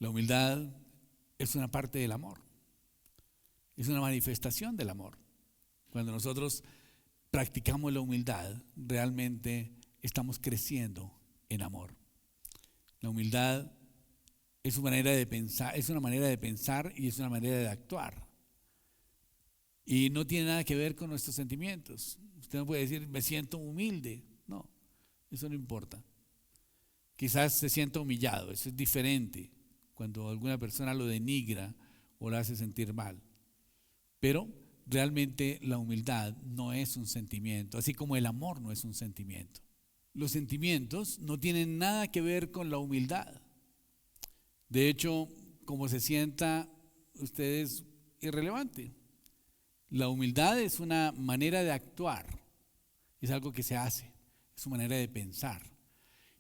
La humildad es una parte del amor, es una manifestación del amor. Cuando nosotros practicamos la humildad, realmente estamos creciendo en amor. La humildad es una manera de pensar, y es una manera de actuar. Y no tiene nada que ver con nuestros sentimientos. Usted no puede decir: me siento humilde. No, eso no importa. Quizás se sienta humillado, eso es diferente, cuando alguna persona lo denigra o lo hace sentir mal. Pero realmente la humildad no es un sentimiento, así como el amor no es un sentimiento. Los sentimientos no tienen nada que ver con la humildad. De hecho, como se sienta usted es irrelevante. La humildad es una manera de actuar, es algo que se hace, es una manera de pensar.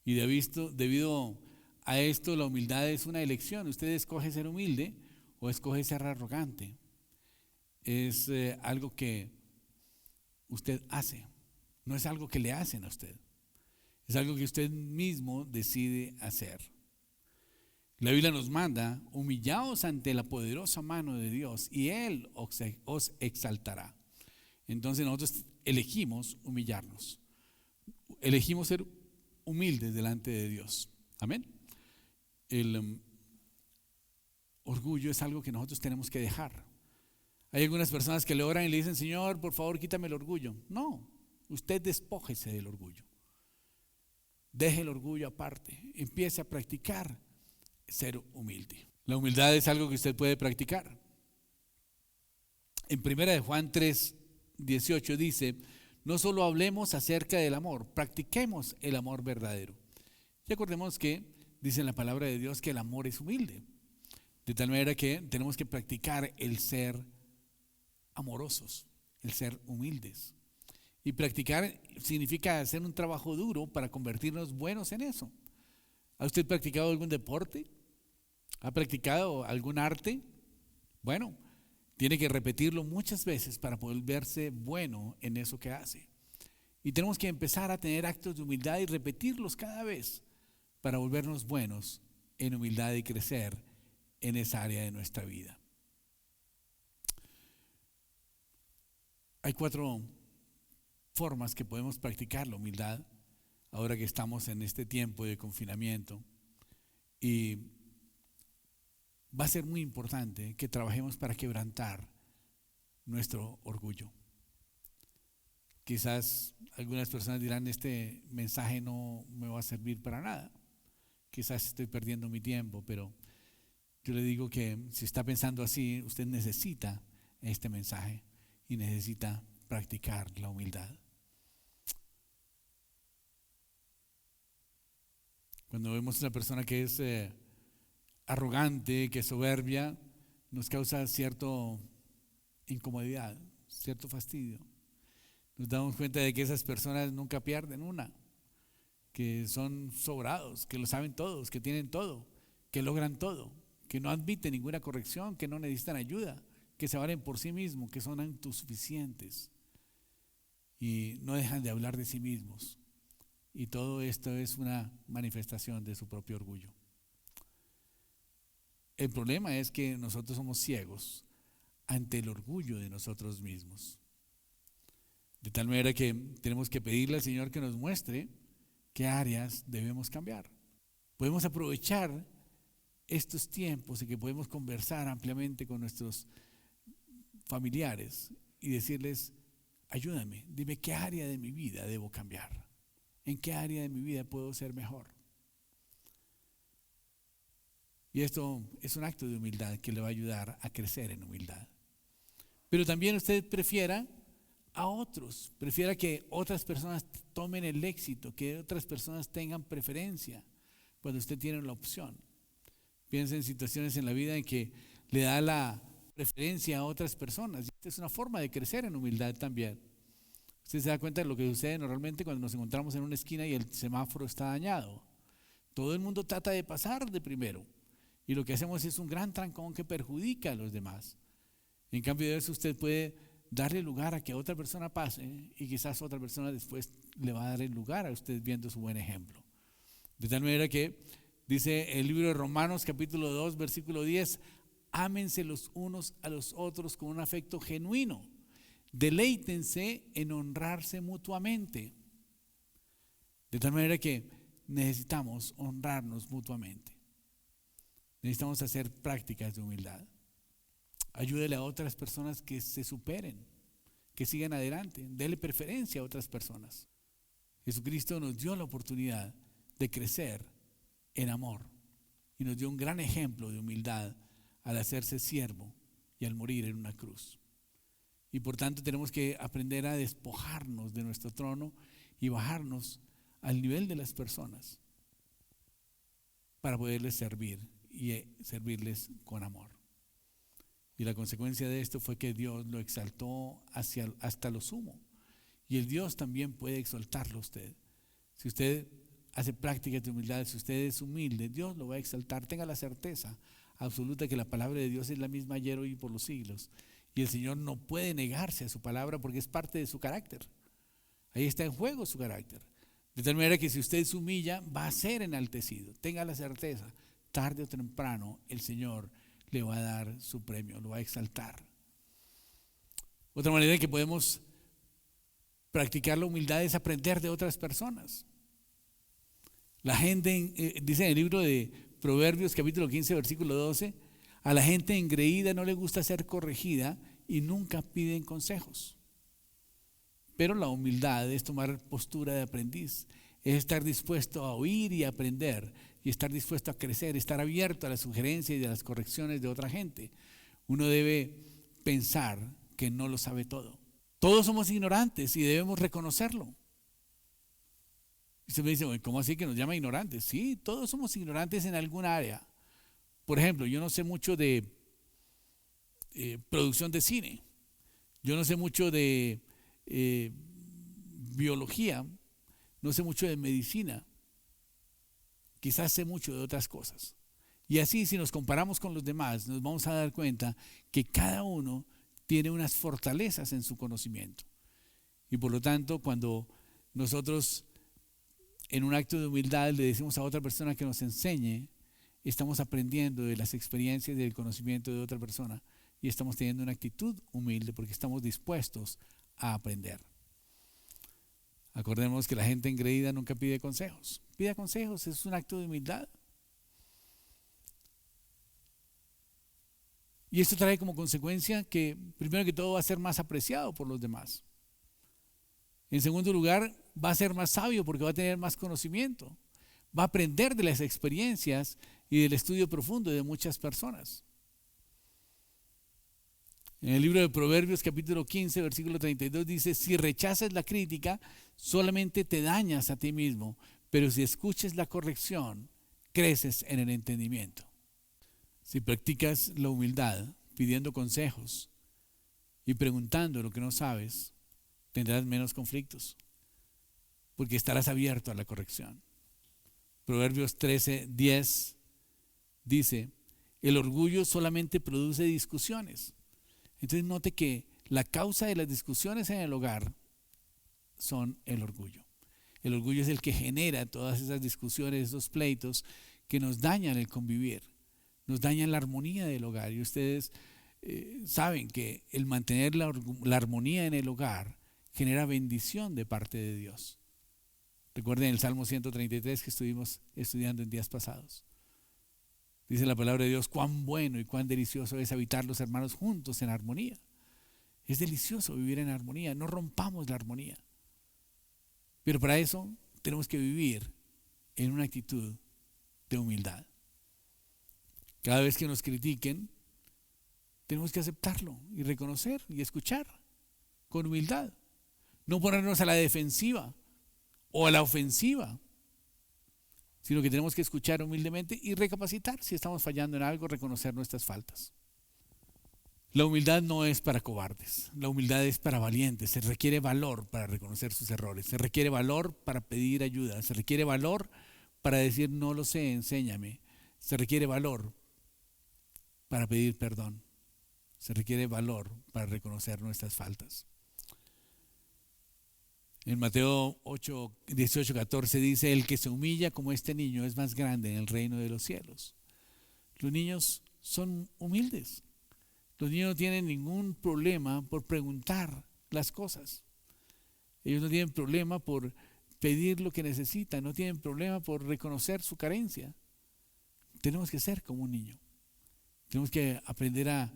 Y debido a esto, la humildad es una elección. Usted escoge ser humilde o escoge ser arrogante. Es algo que usted hace, no es algo que le hacen a usted. Es algo que usted mismo decide hacer. La Biblia nos manda: humillaos ante la poderosa mano de Dios y Él os exaltará. Entonces nosotros elegimos humillarnos. Elegimos ser humildes delante de Dios. Amén. El orgullo es algo que nosotros tenemos que dejar. Hay algunas personas que le oran y le dicen: Señor, por favor, quítame el orgullo. No, usted despójese del orgullo. Deje el orgullo aparte. Empiece a practicar ser humilde. La humildad es algo que usted puede practicar. En 1 de Juan 3:18 dice: no solo hablemos acerca del amor, practiquemos el amor verdadero. Y acordemos que dice en la palabra de Dios que el amor es humilde. De tal manera que tenemos que practicar el ser amorosos, el ser humildes. Y practicar significa hacer un trabajo duro para convertirnos buenos en eso. ¿Ha usted practicado algún deporte? ¿Ha practicado algún arte? Bueno, tiene que repetirlo muchas veces para volverse bueno en eso que hace. Y tenemos que empezar a tener actos de humildad y repetirlos cada vez para volvernos buenos en humildad y crecer en esa área de nuestra vida. Hay 4 formas que podemos practicar la humildad ahora que estamos en este tiempo de confinamiento, y va a ser muy importante que trabajemos para quebrantar nuestro orgullo. Quizás algunas personas dirán: este mensaje no me va a servir para nada, quizás estoy perdiendo mi tiempo, pero yo le digo que si está pensando así, usted necesita este mensaje y necesita practicar la humildad. Cuando vemos una persona que es arrogante, que es soberbia, nos causa cierta incomodidad, cierto fastidio. Nos damos cuenta de que esas personas nunca pierden una, que son sobrados, que lo saben todos, que tienen todo, que logran todo, que no admiten ninguna corrección, que no necesitan ayuda, que se valen por sí mismos, que son autosuficientes y no dejan de hablar de sí mismos. Y todo esto es una manifestación de su propio orgullo. El problema es que nosotros somos ciegos ante el orgullo de nosotros mismos. De tal manera que tenemos que pedirle al Señor que nos muestre qué áreas debemos cambiar. Podemos aprovechar estos tiempos en que podemos conversar ampliamente con nuestros familiares y decirles: ayúdame, dime qué área de mi vida debo cambiar. ¿En qué área de mi vida puedo ser mejor? Y esto es un acto de humildad que le va a ayudar a crecer en humildad. Pero también usted prefiera a otros, prefiera que otras personas tomen el éxito, que otras personas tengan preferencia cuando usted tiene la opción. Piensa en situaciones en la vida en que le da la preferencia a otras personas. Y esta es una forma de crecer en humildad también. Usted se da cuenta de lo que sucede normalmente cuando nos encontramos en una esquina y el semáforo está dañado. Todo el mundo trata de pasar de primero y lo que hacemos es un gran trancón que perjudica a los demás. En cambio de eso, usted puede darle lugar a que otra persona pase y quizás otra persona después le va a dar el lugar a usted viendo su buen ejemplo. De tal manera que dice el libro de Romanos capítulo 2 versículo 10: ámense los unos a los otros con un afecto genuino. Deleítense en honrarse mutuamente. De tal manera que necesitamos honrarnos mutuamente. Necesitamos hacer prácticas de humildad. Ayúdele a otras personas que se superen, que sigan adelante. Dele preferencia a otras personas. Jesucristo nos dio la oportunidad de crecer en amor y nos dio un gran ejemplo de humildad al hacerse siervo y al morir en una cruz. Y por tanto tenemos que aprender a despojarnos de nuestro trono y bajarnos al nivel de las personas para poderles servir y servirles con amor. Y la consecuencia de esto fue que Dios lo exaltó hasta lo sumo. Y el Dios también puede exaltarlo a usted. Si usted hace prácticas de humildad, si usted es humilde, Dios lo va a exaltar. Tenga la certeza absoluta que la palabra de Dios es la misma ayer, hoy y por los siglos. Y el Señor no puede negarse a su palabra porque es parte de su carácter. Ahí está en juego su carácter. De tal manera que si usted se humilla, va a ser enaltecido. Tenga la certeza, tarde o temprano el Señor le va a dar su premio, lo va a exaltar. Otra manera en que podemos practicar la humildad es aprender de otras personas. La gente, dice en el libro de Proverbios capítulo 15 versículo 12: a la gente engreída no le gusta ser corregida y nunca piden consejos. Pero la humildad es tomar postura de aprendiz, es estar dispuesto a oír y aprender, y estar dispuesto a crecer, estar abierto a las sugerencias y a las correcciones de otra gente. Uno debe pensar que no lo sabe todo. Todos somos ignorantes y debemos reconocerlo. Y usted me dice, bueno, ¿cómo así que nos llama ignorantes? Sí, todos somos ignorantes en alguna área. Por ejemplo, yo no sé mucho de producción de cine. Yo no sé mucho de biología. No sé mucho de medicina. Quizás sé mucho de otras cosas. Y así, si nos comparamos con los demás, nos vamos a dar cuenta que cada uno tiene unas fortalezas en su conocimiento. Y por lo tanto, cuando nosotros en un acto de humildad le decimos a otra persona que nos enseñe, estamos aprendiendo de las experiencias y del conocimiento de otra persona y estamos teniendo una actitud humilde porque estamos dispuestos a aprender. Acordemos que la gente engreída nunca pide consejos. Pida consejos, es un acto de humildad. Y esto trae como consecuencia que, primero que todo, va a ser más apreciado por los demás. En segundo lugar, va a ser más sabio porque va a tener más conocimiento. Va a aprender de las experiencias y del estudio profundo de muchas personas. En el libro de Proverbios, capítulo 15, versículo 32, dice: si rechazas la crítica, solamente te dañas a ti mismo, pero si escuchas la corrección, creces en el entendimiento. Si practicas la humildad, pidiendo consejos y preguntando lo que no sabes, tendrás menos conflictos, porque estarás abierto a la corrección. Proverbios 13:10 dice: el orgullo solamente produce discusiones. Entonces note que la causa de las discusiones en el hogar son el orgullo. El orgullo es el que genera todas esas discusiones, esos pleitos que nos dañan el convivir, nos dañan la armonía del hogar. Y ustedes saben que el mantener la armonía en el hogar genera bendición de parte de Dios. Recuerden el Salmo 133 que estuvimos estudiando en días pasados. Dice la palabra de Dios: cuán bueno y cuán delicioso es habitar los hermanos juntos en armonía. Es delicioso vivir en armonía, no rompamos la armonía. Pero para eso tenemos que vivir en una actitud de humildad. Cada vez que nos critiquen, tenemos que aceptarlo y reconocer y escuchar con humildad. No ponernos a la defensiva o a la ofensiva, sino que tenemos que escuchar humildemente y recapacitar si estamos fallando en algo, reconocer nuestras faltas. La humildad no es para cobardes, la humildad es para valientes. Se requiere valor para reconocer sus errores, se requiere valor para pedir ayuda, se requiere valor para decir no lo sé, enséñame, se requiere valor para pedir perdón, se requiere valor para reconocer nuestras faltas. En Mateo 8, 18, 14 dice: el que se humilla como este niño es más grande en el reino de los cielos. Los niños son humildes. Los niños no tienen ningún problema por preguntar las cosas. Ellos no tienen problema por pedir lo que necesitan, no tienen problema por reconocer su carencia. Tenemos que ser como un niño. Tenemos que aprender a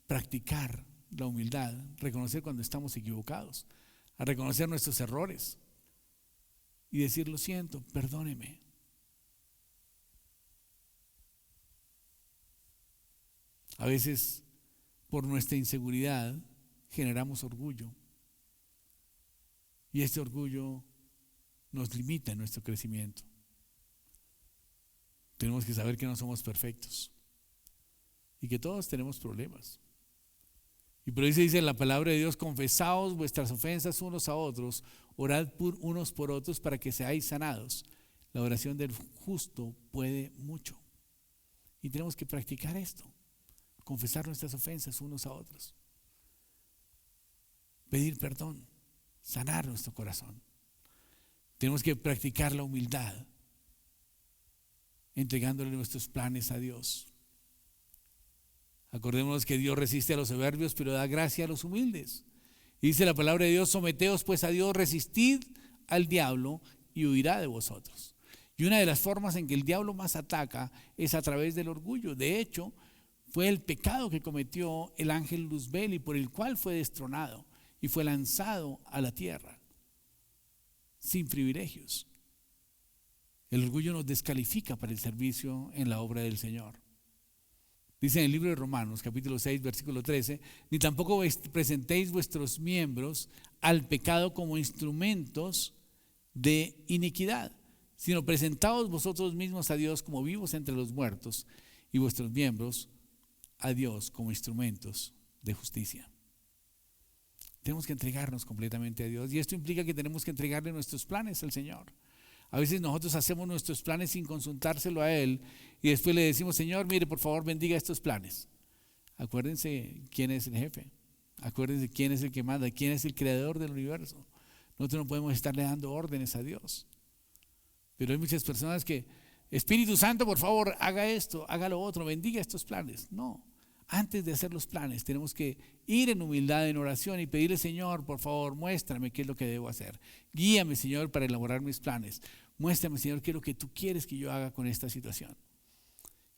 practicar la humildad, reconocer cuando estamos equivocados, a reconocer nuestros errores y decir: lo siento, perdóneme. A veces, por nuestra inseguridad, generamos orgullo. Y este orgullo nos limita en nuestro crecimiento. Tenemos que saber que no somos perfectos y que todos tenemos problemas. Y por eso dice la palabra de Dios: confesaos vuestras ofensas unos a otros, orad unos por otros para que seáis sanados. La oración del justo puede mucho. Y tenemos que practicar esto: confesar nuestras ofensas unos a otros, pedir perdón, sanar nuestro corazón. Tenemos que practicar la humildad, entregándole nuestros planes a Dios. Acordémonos que Dios resiste a los soberbios, pero da gracia a los humildes. Y dice la palabra de Dios: someteos pues a Dios, resistid al diablo y huirá de vosotros. Y una de las formas en que el diablo más ataca es a través del orgullo. De hecho, fue el pecado que cometió el ángel Luzbel y por el cual fue destronado y fue lanzado a la tierra sin privilegios. El orgullo nos descalifica para el servicio en la obra del Señor. Dice en el libro de Romanos, capítulo 6, versículo 13, ni tampoco presentéis vuestros miembros al pecado como instrumentos de iniquidad, sino presentaos vosotros mismos a Dios como vivos entre los muertos y vuestros miembros a Dios como instrumentos de justicia. Tenemos que entregarnos completamente a Dios, y esto implica que tenemos que entregarle nuestros planes al Señor. A veces nosotros hacemos nuestros planes sin consultárselo a Él y después le decimos: Señor, mire, por favor, bendiga estos planes. Acuérdense quién es el jefe, acuérdense quién es el que manda, quién es el creador del universo. Nosotros no podemos estarle dando órdenes a Dios. Pero hay muchas personas que: Espíritu Santo, por favor, haga esto, haga lo otro, bendiga estos planes. No, antes de hacer los planes tenemos que ir en humildad, en oración, y pedirle: Señor, por favor, muéstrame qué es lo que debo hacer. Guíame, Señor, para elaborar mis planes. Muéstrame, Señor, qué es lo que tú quieres que yo haga con esta situación.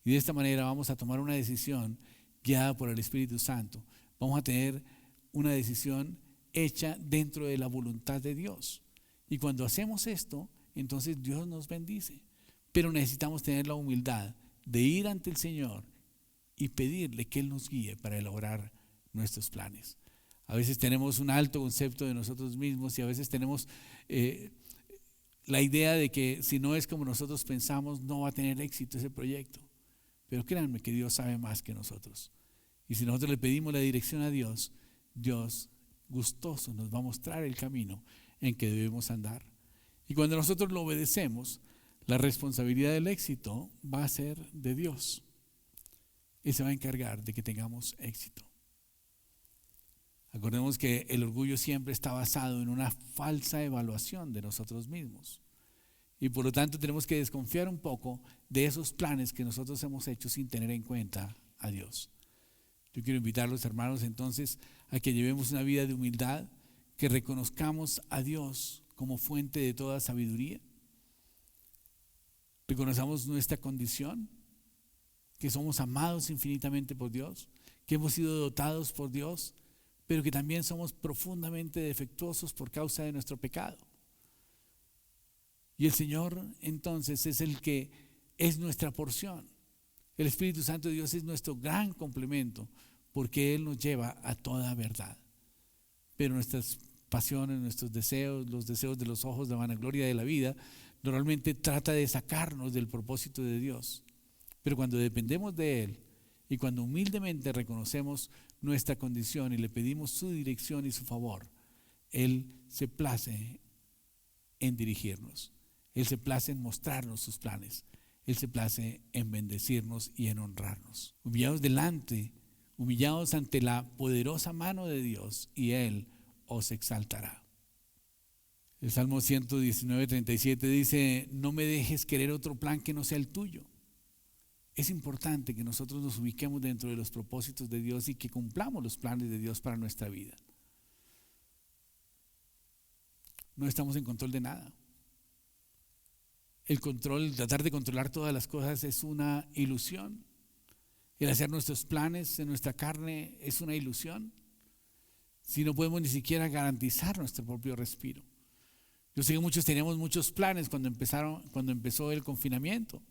Y de esta manera vamos a tomar una decisión guiada por el Espíritu Santo. Vamos a tener una decisión hecha dentro de la voluntad de Dios. Y cuando hacemos esto, entonces Dios nos bendice. Pero necesitamos tener la humildad de ir ante el Señor y pedirle que Él nos guíe para elaborar nuestros planes. A veces tenemos un alto concepto de nosotros mismos y a veces tenemos la idea de que si no es como nosotros pensamos, no va a tener éxito ese proyecto. Pero créanme que Dios sabe más que nosotros. Y si nosotros le pedimos la dirección a Dios, Dios gustoso nos va a mostrar el camino en que debemos andar. Y cuando nosotros lo obedecemos, la responsabilidad del éxito va a ser de Dios. Él se va a encargar de que tengamos éxito. Acordemos que el orgullo siempre está basado en una falsa evaluación de nosotros mismos. Y por lo tanto tenemos que desconfiar un poco de esos planes que nosotros hemos hecho sin tener en cuenta a Dios. Yo quiero invitar a los hermanos entonces a que llevemos una vida de humildad, que reconozcamos a Dios como fuente de toda sabiduría. Reconozcamos nuestra condición, que somos amados infinitamente por Dios, que hemos sido dotados por Dios, pero que también somos profundamente defectuosos por causa de nuestro pecado. Y el Señor entonces es el que es nuestra porción. El Espíritu Santo de Dios es nuestro gran complemento, porque Él nos lleva a toda verdad. Pero nuestras pasiones, nuestros deseos, los deseos de los ojos, la vanagloria de la vida, normalmente trata de sacarnos del propósito de Dios. Pero cuando dependemos de Él y cuando humildemente reconocemos nuestra condición y le pedimos su dirección y su favor, Él se place en dirigirnos. Él se place en mostrarnos sus planes. Él se place en bendecirnos y en honrarnos. Humillados ante la poderosa mano de Dios, y Él os exaltará. El Salmo 119:37 dice: no me dejes querer otro plan que no sea el tuyo. Es importante que nosotros nos ubiquemos dentro de los propósitos de Dios y que cumplamos los planes de Dios para nuestra vida. No estamos en control de nada. El tratar de controlar todas las cosas es una ilusión. El hacer nuestros planes en nuestra carne es una ilusión. Si no podemos ni siquiera garantizar nuestro propio respiro. Yo sé que muchos teníamos muchos planes cuando empezó el confinamiento.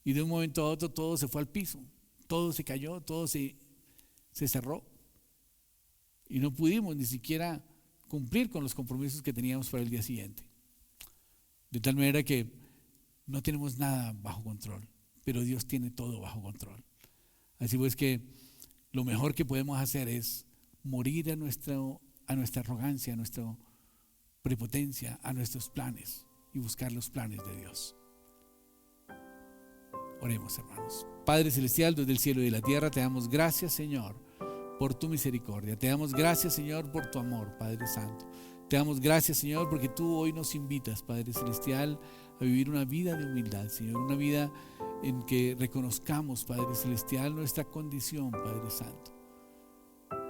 Y de un momento a otro todo se fue al piso, todo se cayó, todo se cerró. Y no pudimos ni siquiera cumplir con los compromisos que teníamos para el día siguiente. De tal manera que no tenemos nada bajo control, pero Dios tiene todo bajo control. Así pues que lo mejor que podemos hacer es morir a nuestra arrogancia, a nuestra prepotencia, a nuestros planes y buscar los planes de Dios. Oremos, hermanos. Padre Celestial, Dios del cielo y de la tierra, te damos gracias, Señor, por tu misericordia. Te damos gracias, Señor, por tu amor, Padre Santo. Te damos gracias, Señor, porque tú hoy nos invitas, Padre Celestial, a vivir una vida de humildad, Señor. Una vida en que reconozcamos, Padre Celestial, nuestra condición, Padre Santo.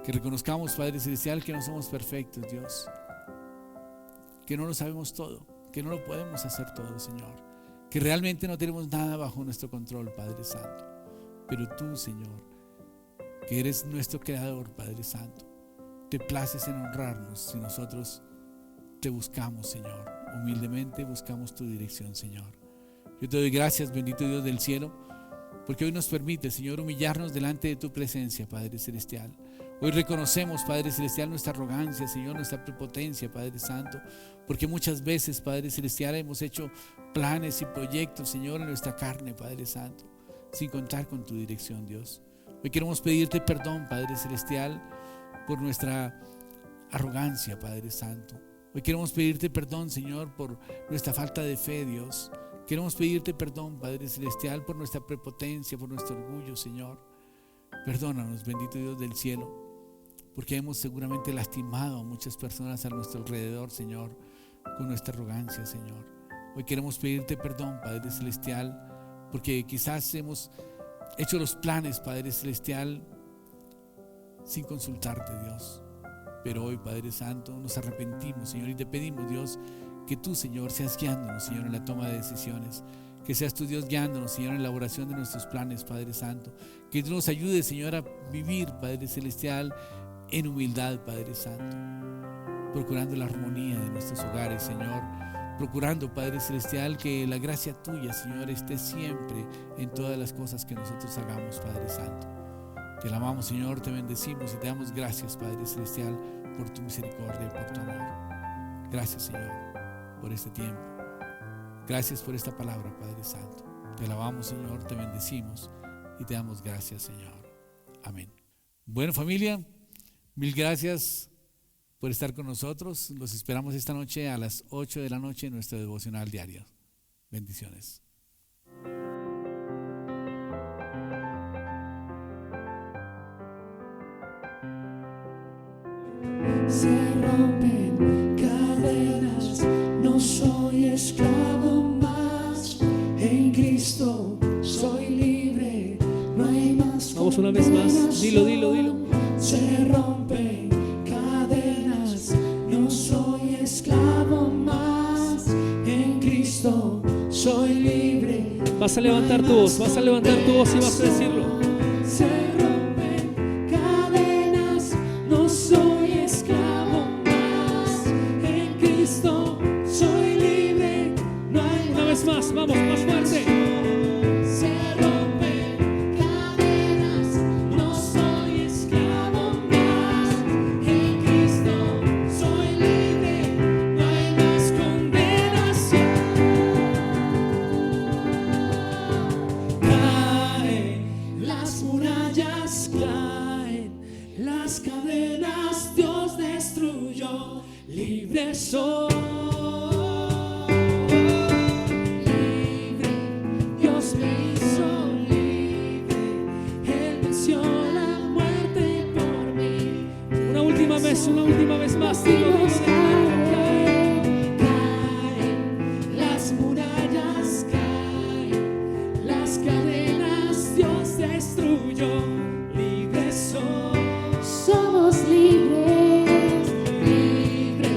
Que reconozcamos, Padre Celestial, que no somos perfectos, Dios. Que no lo sabemos todo, que no lo podemos hacer todo, Señor. Que realmente no tenemos nada bajo nuestro control, Padre Santo. Pero tú, Señor, que eres nuestro creador, Padre Santo, te places en honrarnos si nosotros te buscamos, Señor. Humildemente buscamos tu dirección, Señor. Yo te doy gracias, bendito Dios del cielo, porque hoy nos permite, Señor, humillarnos delante de tu presencia, Padre Celestial. Hoy reconocemos, Padre Celestial, nuestra arrogancia, Señor, nuestra prepotencia, Padre Santo, porque muchas veces, Padre Celestial, hemos hecho planes y proyectos, Señor, en nuestra carne, Padre Santo, sin contar con tu dirección, Dios. Hoy queremos pedirte perdón, Padre Celestial, por nuestra arrogancia, Padre Santo. Hoy queremos pedirte perdón, Señor, por nuestra falta de fe, Dios. Queremos pedirte perdón, Padre Celestial, por nuestra prepotencia, por nuestro orgullo, Señor. Perdónanos, bendito Dios del cielo, porque hemos seguramente lastimado a muchas personas a nuestro alrededor, Señor, con nuestra arrogancia, Señor. Hoy queremos pedirte perdón, Padre Celestial, porque quizás hemos hecho los planes, Padre Celestial, sin consultarte, Dios. Pero hoy, Padre Santo, nos arrepentimos, Señor, y te pedimos, Dios, que tú, Señor, seas guiándonos, Señor, en la toma de decisiones. Que seas tu Dios guiándonos, Señor, en la elaboración de nuestros planes, Padre Santo. Que tú nos ayudes, Señor, a vivir, Padre Celestial, en humildad, Padre Santo. Procurando la armonía de nuestros hogares, Señor. Procurando, Padre Celestial, que la gracia tuya, Señor, esté siempre en todas las cosas que nosotros hagamos, Padre Santo. Te alabamos, Señor, te bendecimos y te damos gracias, Padre Celestial, por tu misericordia y por tu amor. Gracias, Señor, por este tiempo. Gracias por esta palabra, Padre Santo. Te alabamos, Señor, te bendecimos y te damos gracias, Señor. Amén. Bueno, familia, mil gracias por estar con nosotros. Los esperamos esta noche a las 8 de la noche en nuestro devocional diario. Bendiciones. Se rompen cadenas, no soy esclavo más. En Cristo soy libre, no hay más. Vamos una vez más, dilo. Se rompen cadenas, no soy esclavo más. En Cristo soy libre. Vas a levantar tu voz, y vas a decirlo. Se rompen cadenas, no soy esclavo más. En Cristo soy libre, no hay Una vez más, vamos, más fuerte. Se rompen cadenas, no soy esclavo más. En Cristo soy libre, no hay más condenación. Caen las murallas, caen las cadenas, Dios destruyó, libre soy. Dios me hizo libre, Él venció la muerte por mí. Una última vez más, dilo. Caen las murallas, caen las cadenas, Dios destruyó, libre soy. Somos libres, libre,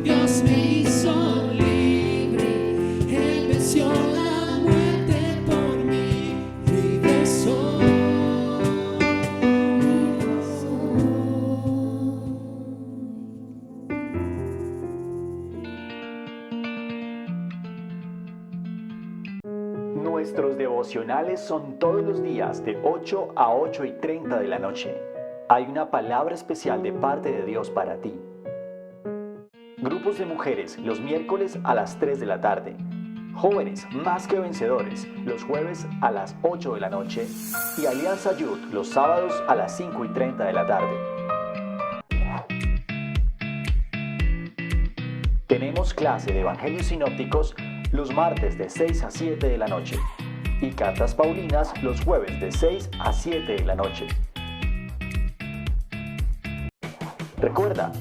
Dios me hizo libre, Él venció la muerte por mí, libre soy. Nuestros devocionales son todos los días de 8 a 8:30 de la noche. Hay una palabra especial de parte de Dios para ti. Grupos de mujeres los miércoles a las 3 de la tarde. Jóvenes más que vencedores los jueves a las 8 de la noche. Y Alianza Youth los sábados a las 5:30 de la tarde. Tenemos clase de Evangelios Sinópticos los martes de 6 a 7 de la noche y Cartas Paulinas los jueves de 6 a 7 de la noche. Recuerda,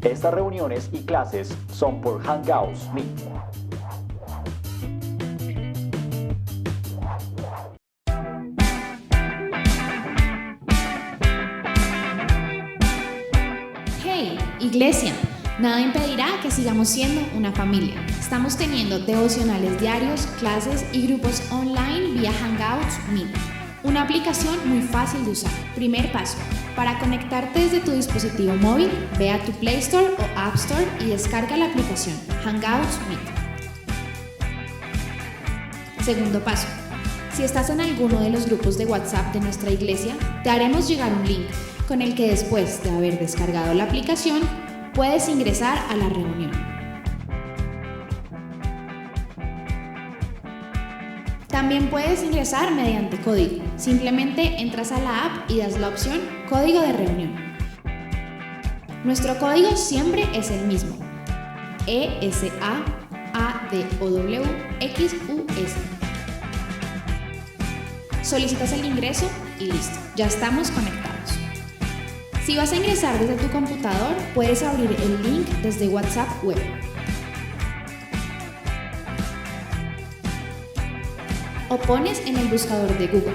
estas reuniones y clases son por Hangouts Meet. Hey, iglesia, nada impedirá que sigamos siendo una familia. Estamos teniendo devocionales diarios, clases y grupos online vía Hangouts Meet. Una aplicación muy fácil de usar. Primer paso, para conectarte desde tu dispositivo móvil, ve a tu Play Store o App Store y descarga la aplicación Hangouts Meet. Segundo paso. Si estás en alguno de los grupos de WhatsApp de nuestra iglesia, te haremos llegar un link con el que después de haber descargado la aplicación, puedes ingresar a la reunión. También puedes ingresar mediante código. Simplemente entras a la app y das la opción Código de reunión. Nuestro código siempre es el mismo: ESAADOWXUS. Solicitas el ingreso y listo, ya estamos conectados. Si vas a ingresar desde tu computador, puedes abrir el link desde WhatsApp Web. O pones en el buscador de Google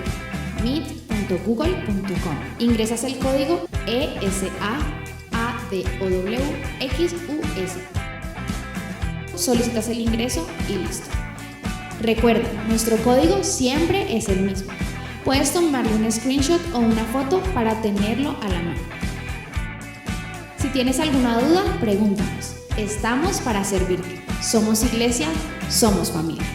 meet.google.com. Ingresas el código ESAADOWXUS. Solicitas el ingreso y listo. Recuerda, nuestro código siempre es el mismo. Puedes tomarle un screenshot o una foto para tenerlo a la mano. Si tienes alguna duda, pregúntanos. Estamos para servirte. Somos iglesia, somos familia.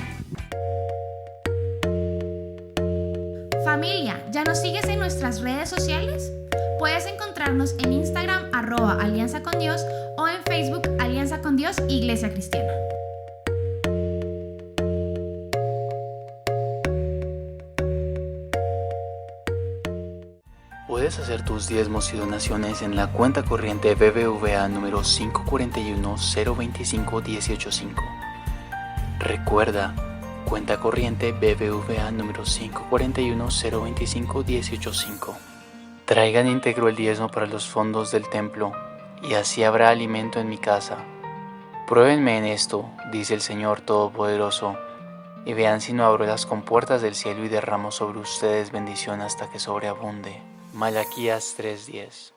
Familia, ¿ya nos sigues en nuestras redes sociales? Puedes encontrarnos en Instagram @Alianza con Dios o en Facebook Alianza con Dios Iglesia Cristiana. Puedes hacer tus diezmos y donaciones en la cuenta corriente BBVA número 541-025-185. Recuerda, cuenta corriente BBVA número 541-025-185. Traigan íntegro el diezmo para los fondos del templo, y así habrá alimento en mi casa. Pruébenme en esto, dice el Señor Todopoderoso, y vean si no abro las compuertas del cielo y derramo sobre ustedes bendición hasta que sobreabunde. Malaquías 3:10.